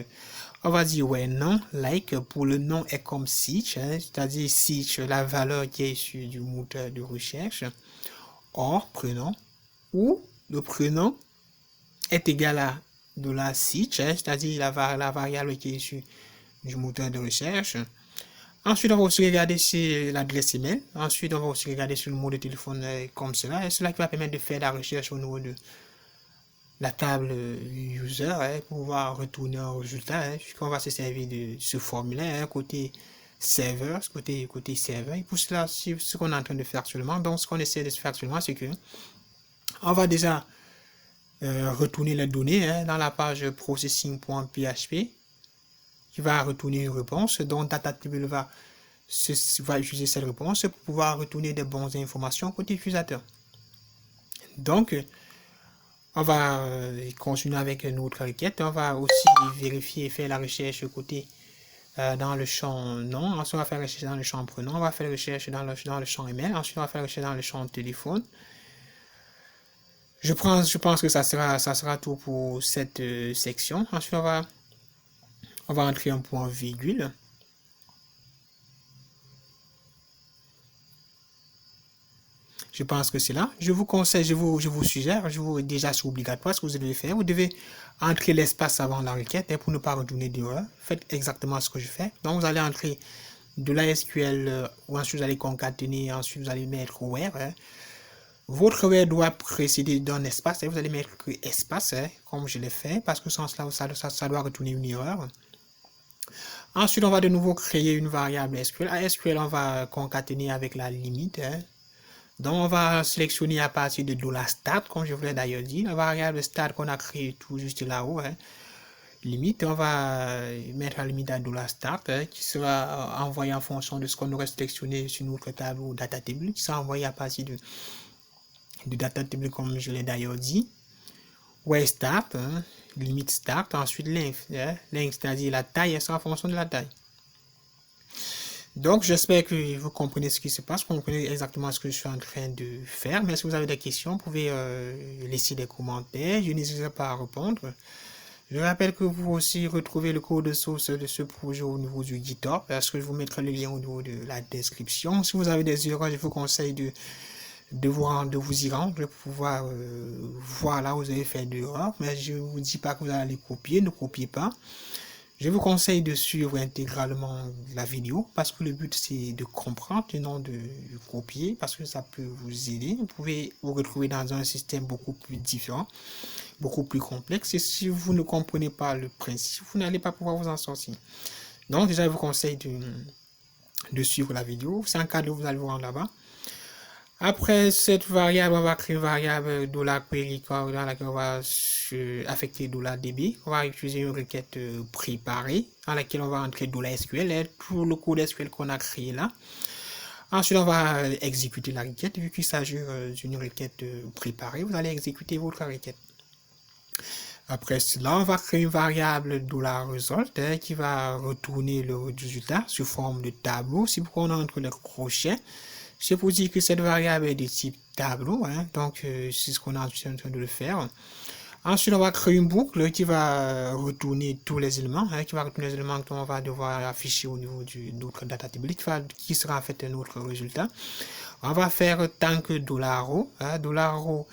on va dire ouais, non, like, pour le nom est comme search, hein, c'est-à-dire search, la valeur qui est issue du moteur de recherche, or, prénom, ou le prénom est égal à $search, hein, c'est-à-dire la variable qui est issue du moteur de recherche. Ensuite, on va aussi regarder sur l'adresse email. Ensuite, on va aussi regarder sur le mot de téléphone comme cela. Et cela qui va permettre de faire la recherche au niveau de la table user pour pouvoir retourner un résultat. Puisqu'on va se servir de ce formulaire côté serveur, côté serveur. Et pour cela, ce qu'on est en train de faire actuellement, donc ce qu'on essaie de faire actuellement, c'est que on va déjà retourner les données dans la page processing.php qui va retourner une réponse, donc DataTable va utiliser cette réponse pour pouvoir retourner des bonnes informations côté utilisateur. Donc, on va continuer avec notre requête. On va aussi vérifier et faire la recherche côté dans le champ nom. Ensuite, on va faire la recherche dans le champ prénom. On va faire la recherche dans le champ email. Ensuite, on va faire la recherche dans le champ téléphone. Je pense que ça sera tout pour cette section. Ensuite, on va entrer un point virgule. Je pense que c'est là. Je vous conseille, je vous suggère, déjà c'est obligatoire ce que vous devez faire. Vous devez entrer l'espace avant la requête pour ne pas retourner d'erreur. Faites exactement ce que je fais. Donc vous allez entrer de la SQL ou ensuite vous allez concaténer, ensuite vous allez mettre where. Votre where doit précéder d'un espace. Vous allez mettre espace comme je l'ai fait parce que sans cela ça doit retourner une erreur. Ensuite on va de nouveau créer une variable SQL. À SQL on va concaténer avec la limite. Donc, on va sélectionner à partir de $start, comme je vous l'ai d'ailleurs dit, la variable start qu'on a créée tout juste là-haut. Limite, on va mettre la limite à $start, qui sera envoyée en fonction de ce qu'on aurait sélectionné sur notre tableau DataTable, qui sera envoyé à partir de DataTable, comme je l'ai d'ailleurs dit. Where start, limite start, ensuite length, length, c'est-à-dire la taille, sera en fonction de la taille. Donc, j'espère que vous comprenez ce qui se passe, vous comprenez exactement ce que je suis en train de faire. Mais si vous avez des questions, vous pouvez laisser des commentaires. Je n'hésiterai pas à répondre. Je rappelle que vous aussi retrouvez le code source de ce projet au niveau du GitHub, parce que je vous mettrai le lien au niveau de la description. Si vous avez des erreurs, je vous conseille de vous y rendre pour pouvoir voir là où vous avez fait d'erreurs. Mais je ne vous dis pas que vous allez copier, ne copiez pas. Je vous conseille de suivre intégralement la vidéo parce que le but c'est de comprendre et non de copier parce que ça peut vous aider. Vous pouvez vous retrouver dans un système beaucoup plus différent, beaucoup plus complexe et si vous ne comprenez pas le principe, vous n'allez pas pouvoir vous en sortir. Donc déjà je vous conseille de suivre la vidéo. C'est un cadeau, vous allez vous rendre là-bas. Après cette variable, on va créer une variable $query dans laquelle on va affecter $db. On va utiliser une requête préparée dans laquelle on va entrer $SQL, tout le code SQL qu'on a créé là. Ensuite, on va exécuter la requête. Vu qu'il s'agit d'une requête préparée, vous allez exécuter votre requête. Après cela, on va créer une variable $result qui va retourner le résultat sous forme de tableau. Si vous prenez entre les crochets, c'est pour dire que cette variable est de type tableau, donc c'est ce qu'on est en train de le faire. Ensuite, on va créer une boucle qui va retourner tous les éléments, qu'on va devoir afficher au niveau de notre data table, qui sera en fait notre résultat. On va faire tant que $row, $row,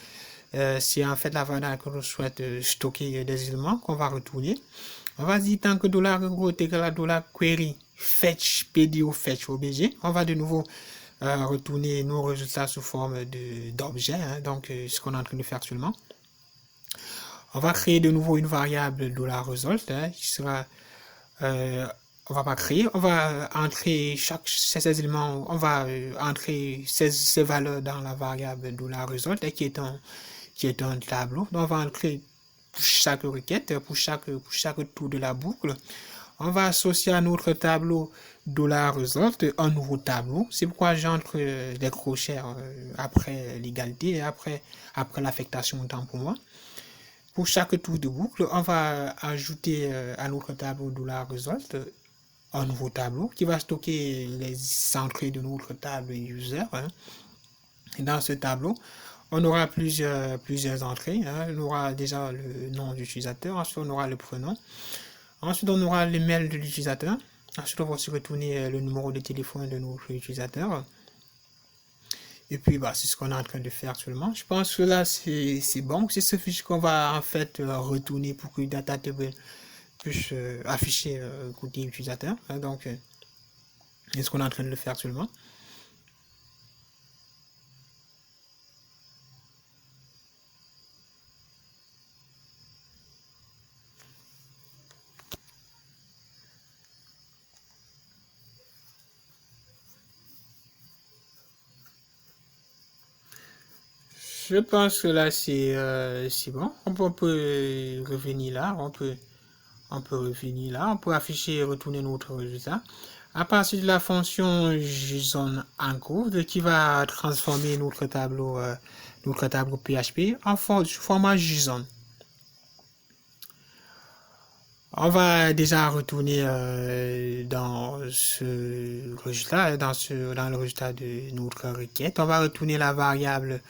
c'est en fait la variable dans laquelle on souhaite stocker des éléments qu'on va retourner. On va dire tant que $row est égal à $query fetch PDO fetch obj. On va de nouveau retourner nos résultats sous forme d'objet, donc ce qu'on est en train de faire actuellement. On va créer de nouveau une variable $result qui sera on va pas créer, on va entrer ces éléments, on va entrer ces valeurs dans la variable $result qui est un tableau. Donc on va entrer pour chaque requête, pour chaque tour de la boucle. On va associer à notre tableau $result un nouveau tableau. C'est pourquoi j'entre les crochets après l'égalité et après l'affectation de temps pour moi. Pour chaque tour de boucle, on va ajouter à notre tableau $result un nouveau tableau qui va stocker les entrées de notre table user. Et dans ce tableau, on aura plusieurs entrées. Hein. On aura déjà le nom de l'utilisateur, ensuite on aura le prénom, ensuite on aura le mail de l'utilisateur, ensuite on va aussi retourner le numéro de téléphone de notre utilisateur. Et puis, c'est ce qu'on est en train de faire actuellement. Je pense que là, c'est bon. C'est ce fichier qu'on va en fait retourner pour que DataTable puisse afficher côté utilisateur. Hein, donc, c'est ce qu'on est en train de le faire actuellement. Je pense que là, c'est bon. On peut revenir là. On peut revenir là. On peut afficher et retourner notre résultat. À partir de la fonction JSON encode qui va transformer notre tableau PHP en format JSON. On va déjà retourner dans ce résultat, dans le résultat de notre requête. On va retourner la variable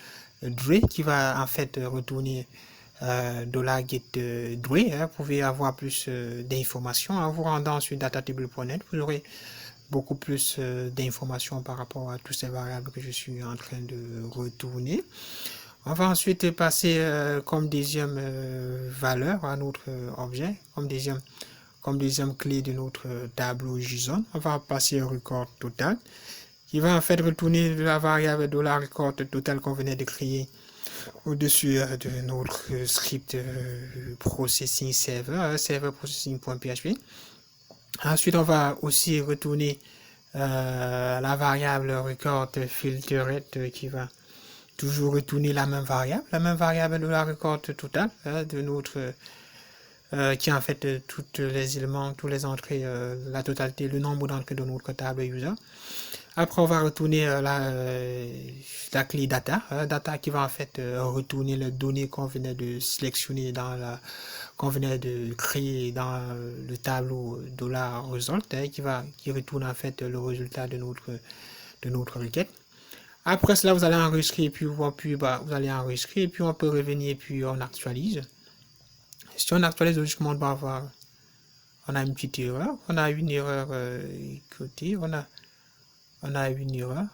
Dre qui va en fait retourner $get Dre. Vous pouvez avoir plus d'informations en vous rendant sur datatable.net. Vous aurez beaucoup plus d'informations par rapport à toutes ces variables que je suis en train de retourner. On va ensuite passer comme deuxième valeur à notre objet, comme deuxième clé de notre tableau JSON. On va passer au record total, qui va en fait retourner la variable $record total qu'on venait de créer au-dessus de notre script processing server, server processing.php. Ensuite, on va aussi retourner la variable record filtered qui va toujours retourner la même variable de la record totale de notre qui en fait tous les éléments, tous les entrées, la totalité, le nombre d'entrées de notre table user. Après, on va retourner la clé data, data qui va en fait retourner les données qu'on venait de sélectionner qu'on venait de créer dans le tableau $result, qui retourne en fait le résultat de notre requête. Après cela, vous allez enregistrer, puis vous allez enregistrer, puis on peut revenir, puis on actualise. Si on actualise, logiquement, on a une petite erreur. On a une erreur côté, on a une erreur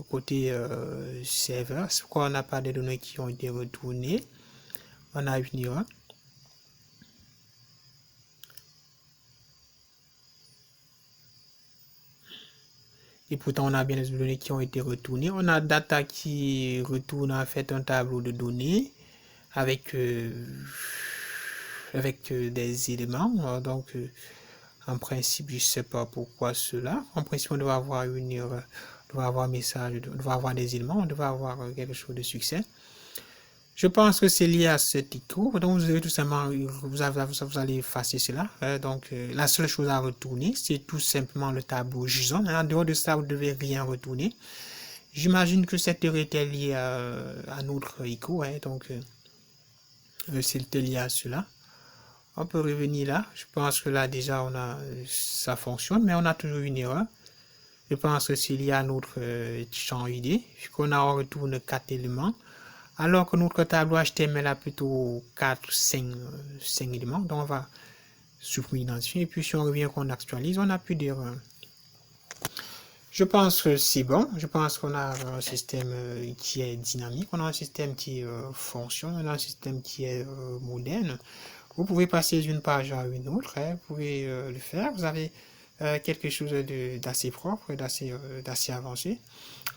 côté serveur. C'est pourquoi on n'a pas de données qui ont été retournées. On a une erreur. Et pourtant, on a bien les données qui ont été retournées. On a data qui retourne en fait un tableau de données avec des éléments. Donc, en principe, je ne sais pas pourquoi cela. En principe, on doit avoir une erreur, on doit avoir un message, on doit avoir des éléments, on doit avoir quelque chose de succès. Je pense que c'est lié à cet écho. Donc, vous allez tout simplement, vous allez effacer cela. Donc, la seule chose à retourner, c'est tout simplement le tableau JSON. En dehors de ça, vous ne devez rien retourner. J'imagine que cette erreur était liée à notre écho. Donc, c'était lié à cela. On peut revenir là. Je pense que là, déjà, ça fonctionne, mais on a toujours une erreur. Je pense que c'est lié à notre champ ID, puisqu'on retourne 4 éléments. Alors que notre tableau HTML a plutôt 5 éléments. Donc, on va supprimer l'identifier. Et puis, si on revient qu'on actualise, on n'a plus d'erreur. Je pense que c'est bon. Je pense qu'on a un système qui est dynamique. On a un système qui fonctionne. On a un système qui est moderne. Vous pouvez passer d'une page à une autre. Vous pouvez le faire. Vous avez quelque chose d'assez propre, d'assez avancé.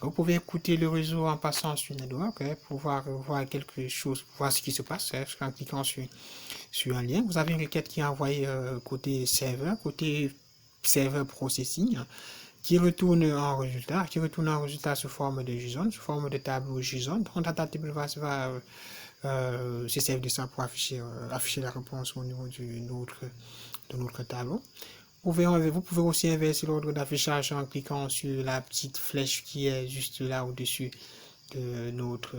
Vous pouvez écouter le réseau en passant sur Network pour voir quelque chose, pour voir ce qui se passe en cliquant sur un lien. Vous avez une requête qui est envoyée côté serveur processing, qui retourne un résultat sous forme de JSON, sous forme de tableau JSON. Donc, DataTable va se servir de ça pour afficher la réponse au niveau de notre tableau. Vous pouvez aussi inverser l'ordre d'affichage en cliquant sur la petite flèche qui est juste là au-dessus de notre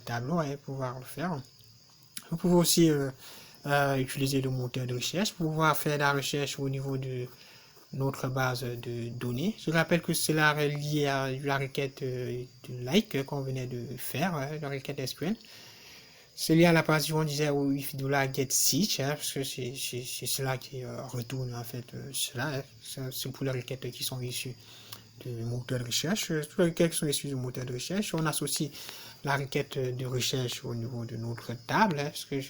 tableau pour pouvoir le faire. Vous pouvez aussi utiliser le moteur de recherche pour pouvoir faire la recherche au niveau de notre base de données. Je rappelle que cela est lié à la requête de like qu'on venait de faire, la requête SQL. C'est lié à la partie où on disait if $get search, parce que c'est cela qui retourne en fait cela. C'est pour les requêtes qui sont issues de moteur de recherche. Toutes les requêtes qui sont issues du moteur de recherche, on associe la requête de recherche au niveau de notre table, parce que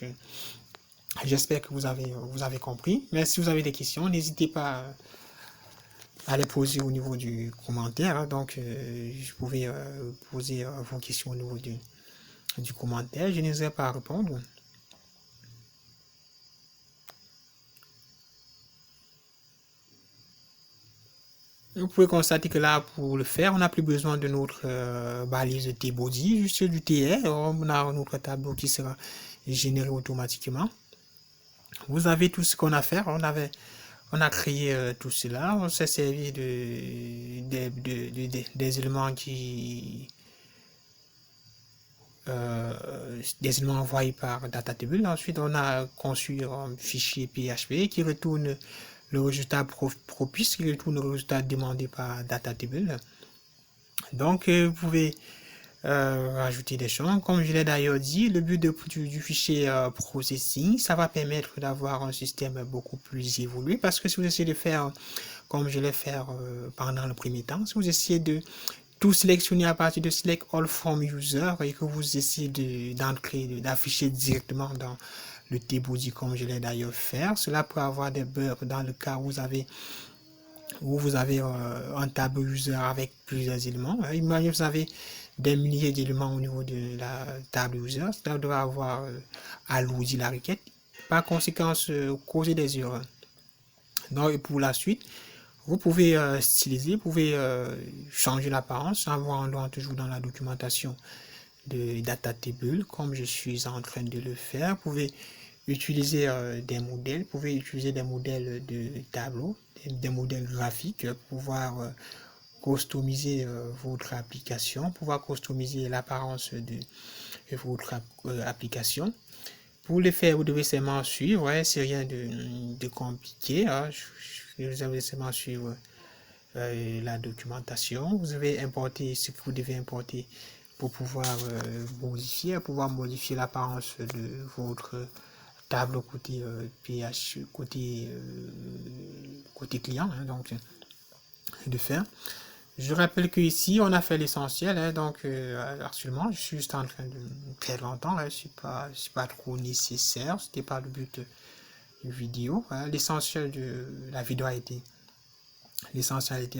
j'espère que vous avez compris. Mais si vous avez des questions, n'hésitez pas à les poser au niveau du commentaire. Donc, vous pouvez poser vos questions au niveau du commentaire. Je n'hésiterai pas à répondre. Vous pouvez constater que là, pour le faire, on n'a plus besoin de notre balise de T-body, juste du TR. On a notre tableau qui sera généré automatiquement. Vous avez tout ce qu'on a à faire. On a créé tout cela. On s'est servi des éléments des éléments envoyés par DataTable. Ensuite, on a conçu un fichier PHP qui retourne le résultat propice, qui retourne le résultat demandé par DataTable. Donc, vous pouvez rajouter des champs. Comme je l'ai d'ailleurs dit, le but du fichier processing, ça va permettre d'avoir un système beaucoup plus évolué, parce que si vous essayez de faire, comme je l'ai fait pendant le premier temps, si vous essayez de tout sélectionner à partir de Select All From User et que vous essayez d'afficher directement dans le T-body comme je l'ai d'ailleurs fait, cela peut avoir des bugs dans le cas où vous avez un tableau user avec plusieurs éléments. Imaginez que vous avez des milliers d'éléments au niveau de la table user, cela doit avoir alourdi la requête, par conséquent causer des erreurs. Donc, et pour la suite, vous pouvez styliser, vous pouvez changer l'apparence en vous rendant toujours dans la documentation de DataTable, comme je suis en train de le faire. Vous pouvez utiliser des modèles, vous pouvez utiliser des modèles de tableau, des modèles graphiques pour pouvoir customiser votre application, pouvoir customiser l'apparence de votre application. Pour le faire, vous devez seulement suivre, c'est rien de compliqué. Vous devez seulement suivre la documentation. Vous devez importer ce que vous devez importer pour pouvoir modifier l'apparence de votre tableau côté côté client. Donc, de faire. Je rappelle que ici on a fait l'essentiel, donc actuellement je suis juste en train de très longtemps, c'est pas trop nécessaire, c'était pas le but de vidéo. L'essentiel de la vidéo a été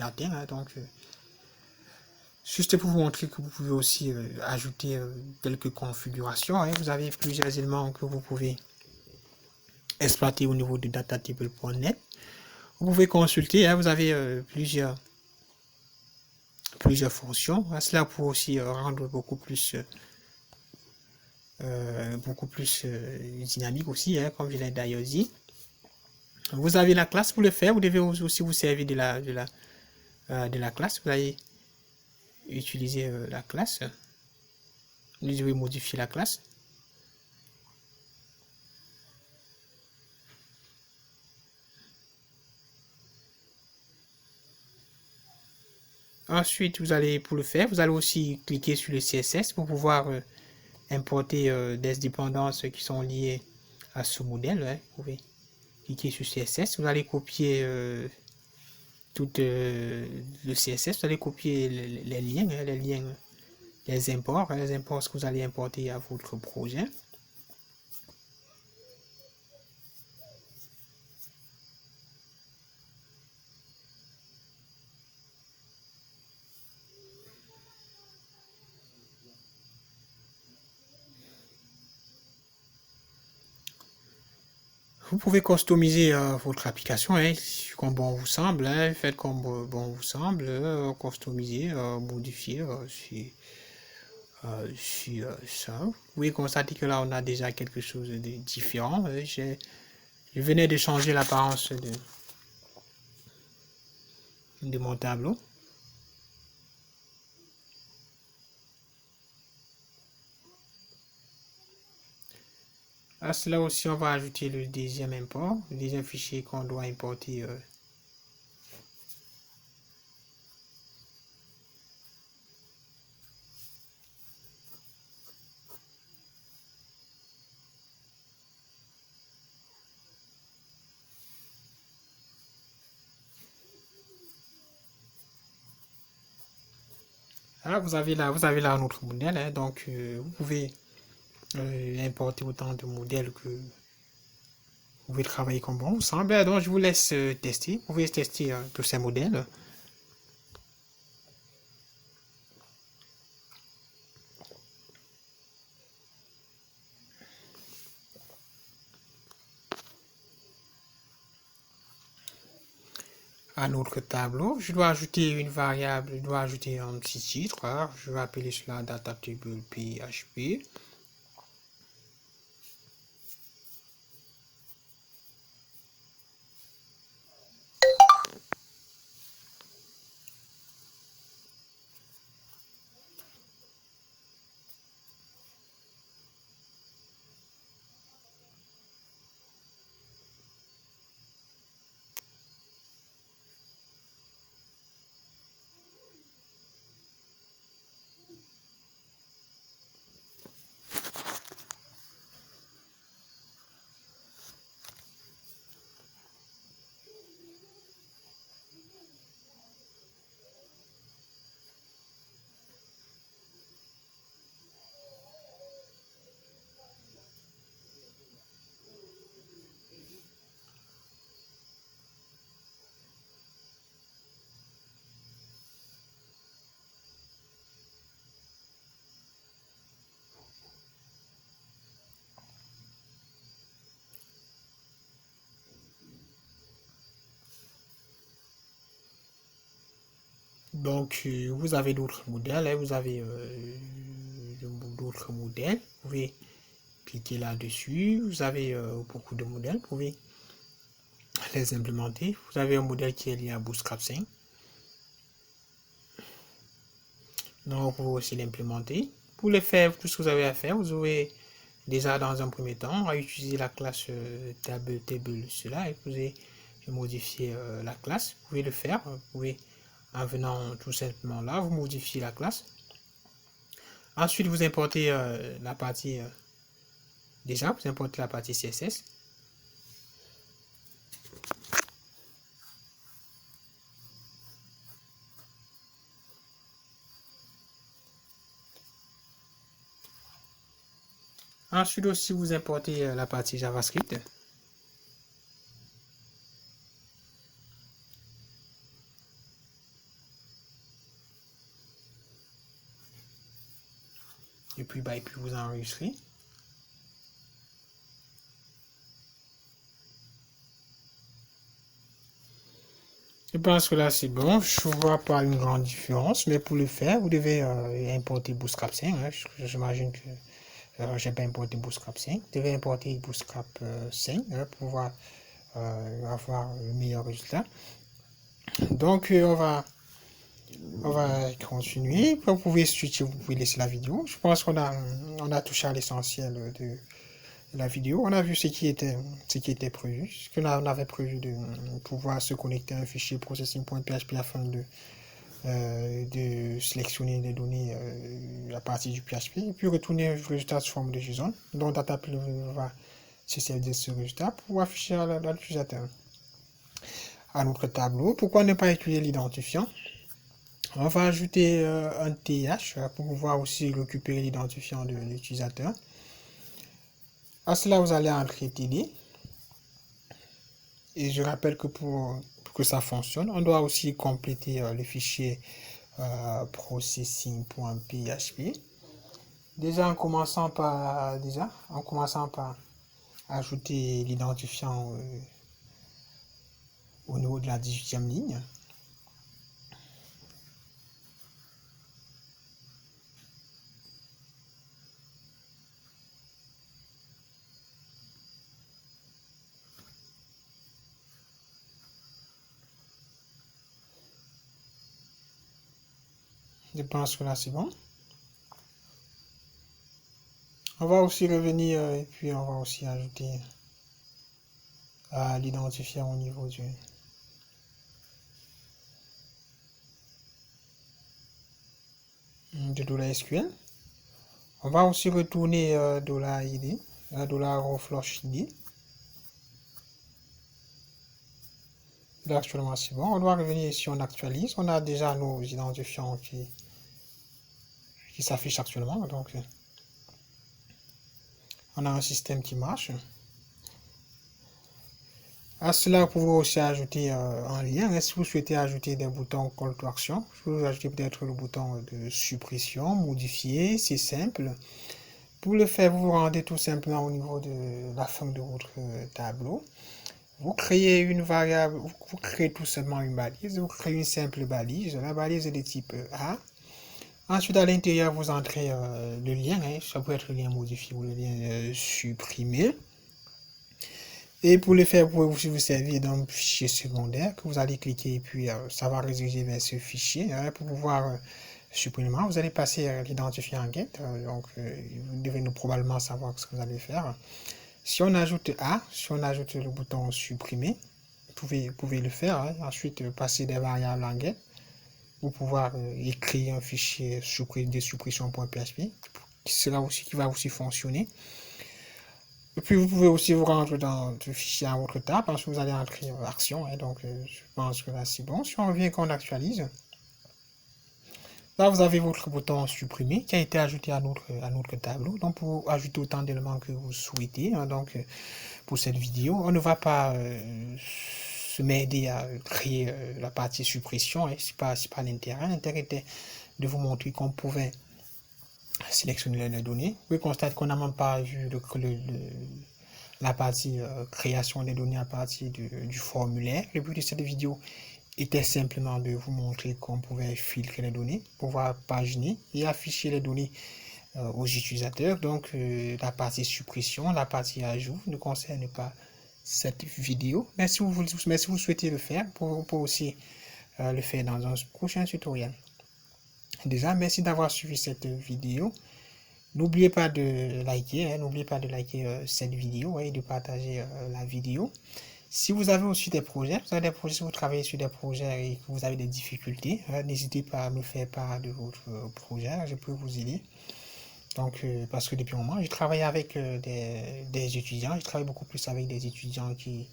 atteint, donc juste pour vous montrer que vous pouvez aussi ajouter quelques configurations. Vous avez plusieurs éléments que vous pouvez exploiter au niveau de datatable.net. Vous pouvez consulter, vous avez plusieurs fonctions. Cela pour aussi rendre beaucoup plus dynamique aussi, comme je l'ai d'ailleurs dit. Vous avez la classe pour le faire. Vous devez aussi vous servir de la classe. Vous allez utiliser la classe. Vous devez modifier la classe. Ensuite, pour le faire, vous allez aussi cliquer sur le CSS pour pouvoir importer des dépendances qui sont liées à ce modèle. Vous pouvez cliquer sur CSS, vous allez copier tout le CSS, vous allez copier les liens, les imports que vous allez importer à votre projet. Vous pouvez customiser votre application comme bon vous semble, faites comme bon vous semble, customiser, modifier si ça. Vous pouvez constater que là on a déjà quelque chose de différent. Je venais de changer l'apparence de mon tableau. À cela aussi, on va ajouter le deuxième import, le deuxième fichier qu'on doit importer Voilà, vous avez là notre modèle, hein, donc vous pouvez importer autant de modèles que vous pouvez travailler comme bon vous semble. Donc je vous laisse tester. Vous pouvez tester tous ces modèles. À notre tableau, je dois ajouter une variable, je dois ajouter un petit titre. Alors, je vais appeler cela datatable PHP. Donc, vous avez d'autres modèles, hein, vous avez d'autres modèles. Vous pouvez cliquer là-dessus. Vous avez beaucoup de modèles. Vous pouvez les implémenter. Vous avez un modèle qui est lié à Bootstrap 5. Donc, vous pouvez aussi l'implémenter. Pour le faire, tout ce que vous avez à faire, vous aurez déjà dans un premier temps à utiliser la classe table cela et vous pouvez modifier la classe. Vous pouvez le faire. Vous pouvez, en venant tout simplement là, vous modifiez la classe. Ensuite, vous importez la partie déjà, vous importez la partie CSS. Ensuite aussi, vous importez la partie JavaScript. Et puis vous enregistrez. Je pense que là c'est bon, je ne vois pas une grande différence, mais pour le faire, vous devez importer Bootstrap 5. Hein. J'imagine que je n'ai pas importé Bootstrap 5. Vous devez importer Bootstrap 5 hein, pour pouvoir avoir le meilleur résultat. Donc on va continuer. Vous pouvez switcher, vous pouvez laisser la vidéo. Je pense qu'on a touché à l'essentiel de la vidéo. On a vu ce qui était prévu. Ce qu'on avait prévu de pouvoir se connecter à un fichier processing.php afin de sélectionner des données à partir du PHP et puis retourner le résultat sous forme de JSON. Donc Datable va se servir de ce résultat pour afficher à l'utilisateur. À notre tableau, pourquoi ne pas utiliser l'identifiant? On va ajouter un TH pour pouvoir aussi récupérer l'identifiant de l'utilisateur. À cela, vous allez entrer TD. Et je rappelle que pour que ça fonctionne, on doit aussi compléter le fichier processing.php. Déjà en commençant par ajouter l'identifiant au niveau de la 18e ligne. Je pense que là c'est bon. On va aussi revenir et puis on va aussi ajouter l'identifiant au niveau de $SQL. On va aussi retourner $ID, $reflush_id. Là actuellement c'est bon. On doit revenir ici, on actualise. On a déjà nos identifiants qui s'affiche actuellement. Donc, on a un système qui marche. À cela, vous pouvez aussi ajouter un lien. Si vous souhaitez ajouter des boutons Call to Action, vous ajoutez peut-être le bouton de suppression, modifier, c'est simple. Pour le faire, vous vous rendez tout simplement au niveau de la fin de votre tableau. Vous créez une variable, vous créez tout simplement une balise, vous créez une simple balise. La balise est de type A. Ensuite, à l'intérieur, vous entrez le lien, ça peut être le lien modifié ou le lien supprimé. Et pour le faire, vous pouvez aussi vous servir d'un fichier secondaire que vous allez cliquer et puis ça va rediriger vers ce fichier. Pour pouvoir supprimer, vous allez passer l'identifiant en get. Donc, vous devez probablement savoir ce que vous allez faire. Si on ajoute A, si on ajoute le bouton supprimer, vous pouvez le faire. Ensuite, passer des variables en get pour pouvoir écrire un fichier de suppression.php qui va aussi fonctionner. Et puis vous pouvez aussi vous rendre dans le fichier à votre table parce que vous allez entrer action. Donc je pense que là c'est bon. Si on revient qu'on actualise, là vous avez votre bouton supprimer qui a été ajouté à notre tableau. Donc pour ajouter autant d'éléments que vous souhaitez. Donc pour cette vidéo, on ne va pas se m'aider à créer la partie suppression. C'est pas l'intérêt. L'intérêt était de vous montrer qu'on pouvait sélectionner les données. Vous constatez qu'on n'a même pas vu la partie création des données à partir du formulaire. Le but de cette vidéo était simplement de vous montrer qu'on pouvait filtrer les données, pouvoir paginer et afficher les données aux utilisateurs. Donc la partie suppression, la partie ajout ne concerne pas cette vidéo. Mais si vous souhaitez le faire, vous pouvez aussi le faire dans un prochain tutoriel. Déjà, merci d'avoir suivi cette vidéo. N'oubliez pas de liker, cette vidéo et de partager la vidéo. Si vous avez aussi des projets, si vous travaillez sur des projets et que vous avez des difficultés, n'hésitez pas à me faire part de votre projet, je peux vous aider. Donc, parce que depuis un moment, je travaille avec des étudiants, je travaille beaucoup plus avec des étudiants qui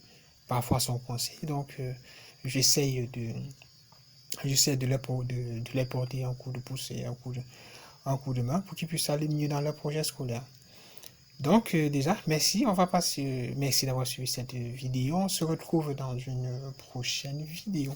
parfois sont coincés. Donc, j'essaie de les porter un coup de pouce et un coup de main pour qu'ils puissent aller mieux dans leur projet scolaire. Donc déjà, merci d'avoir suivi cette vidéo. On se retrouve dans une prochaine vidéo.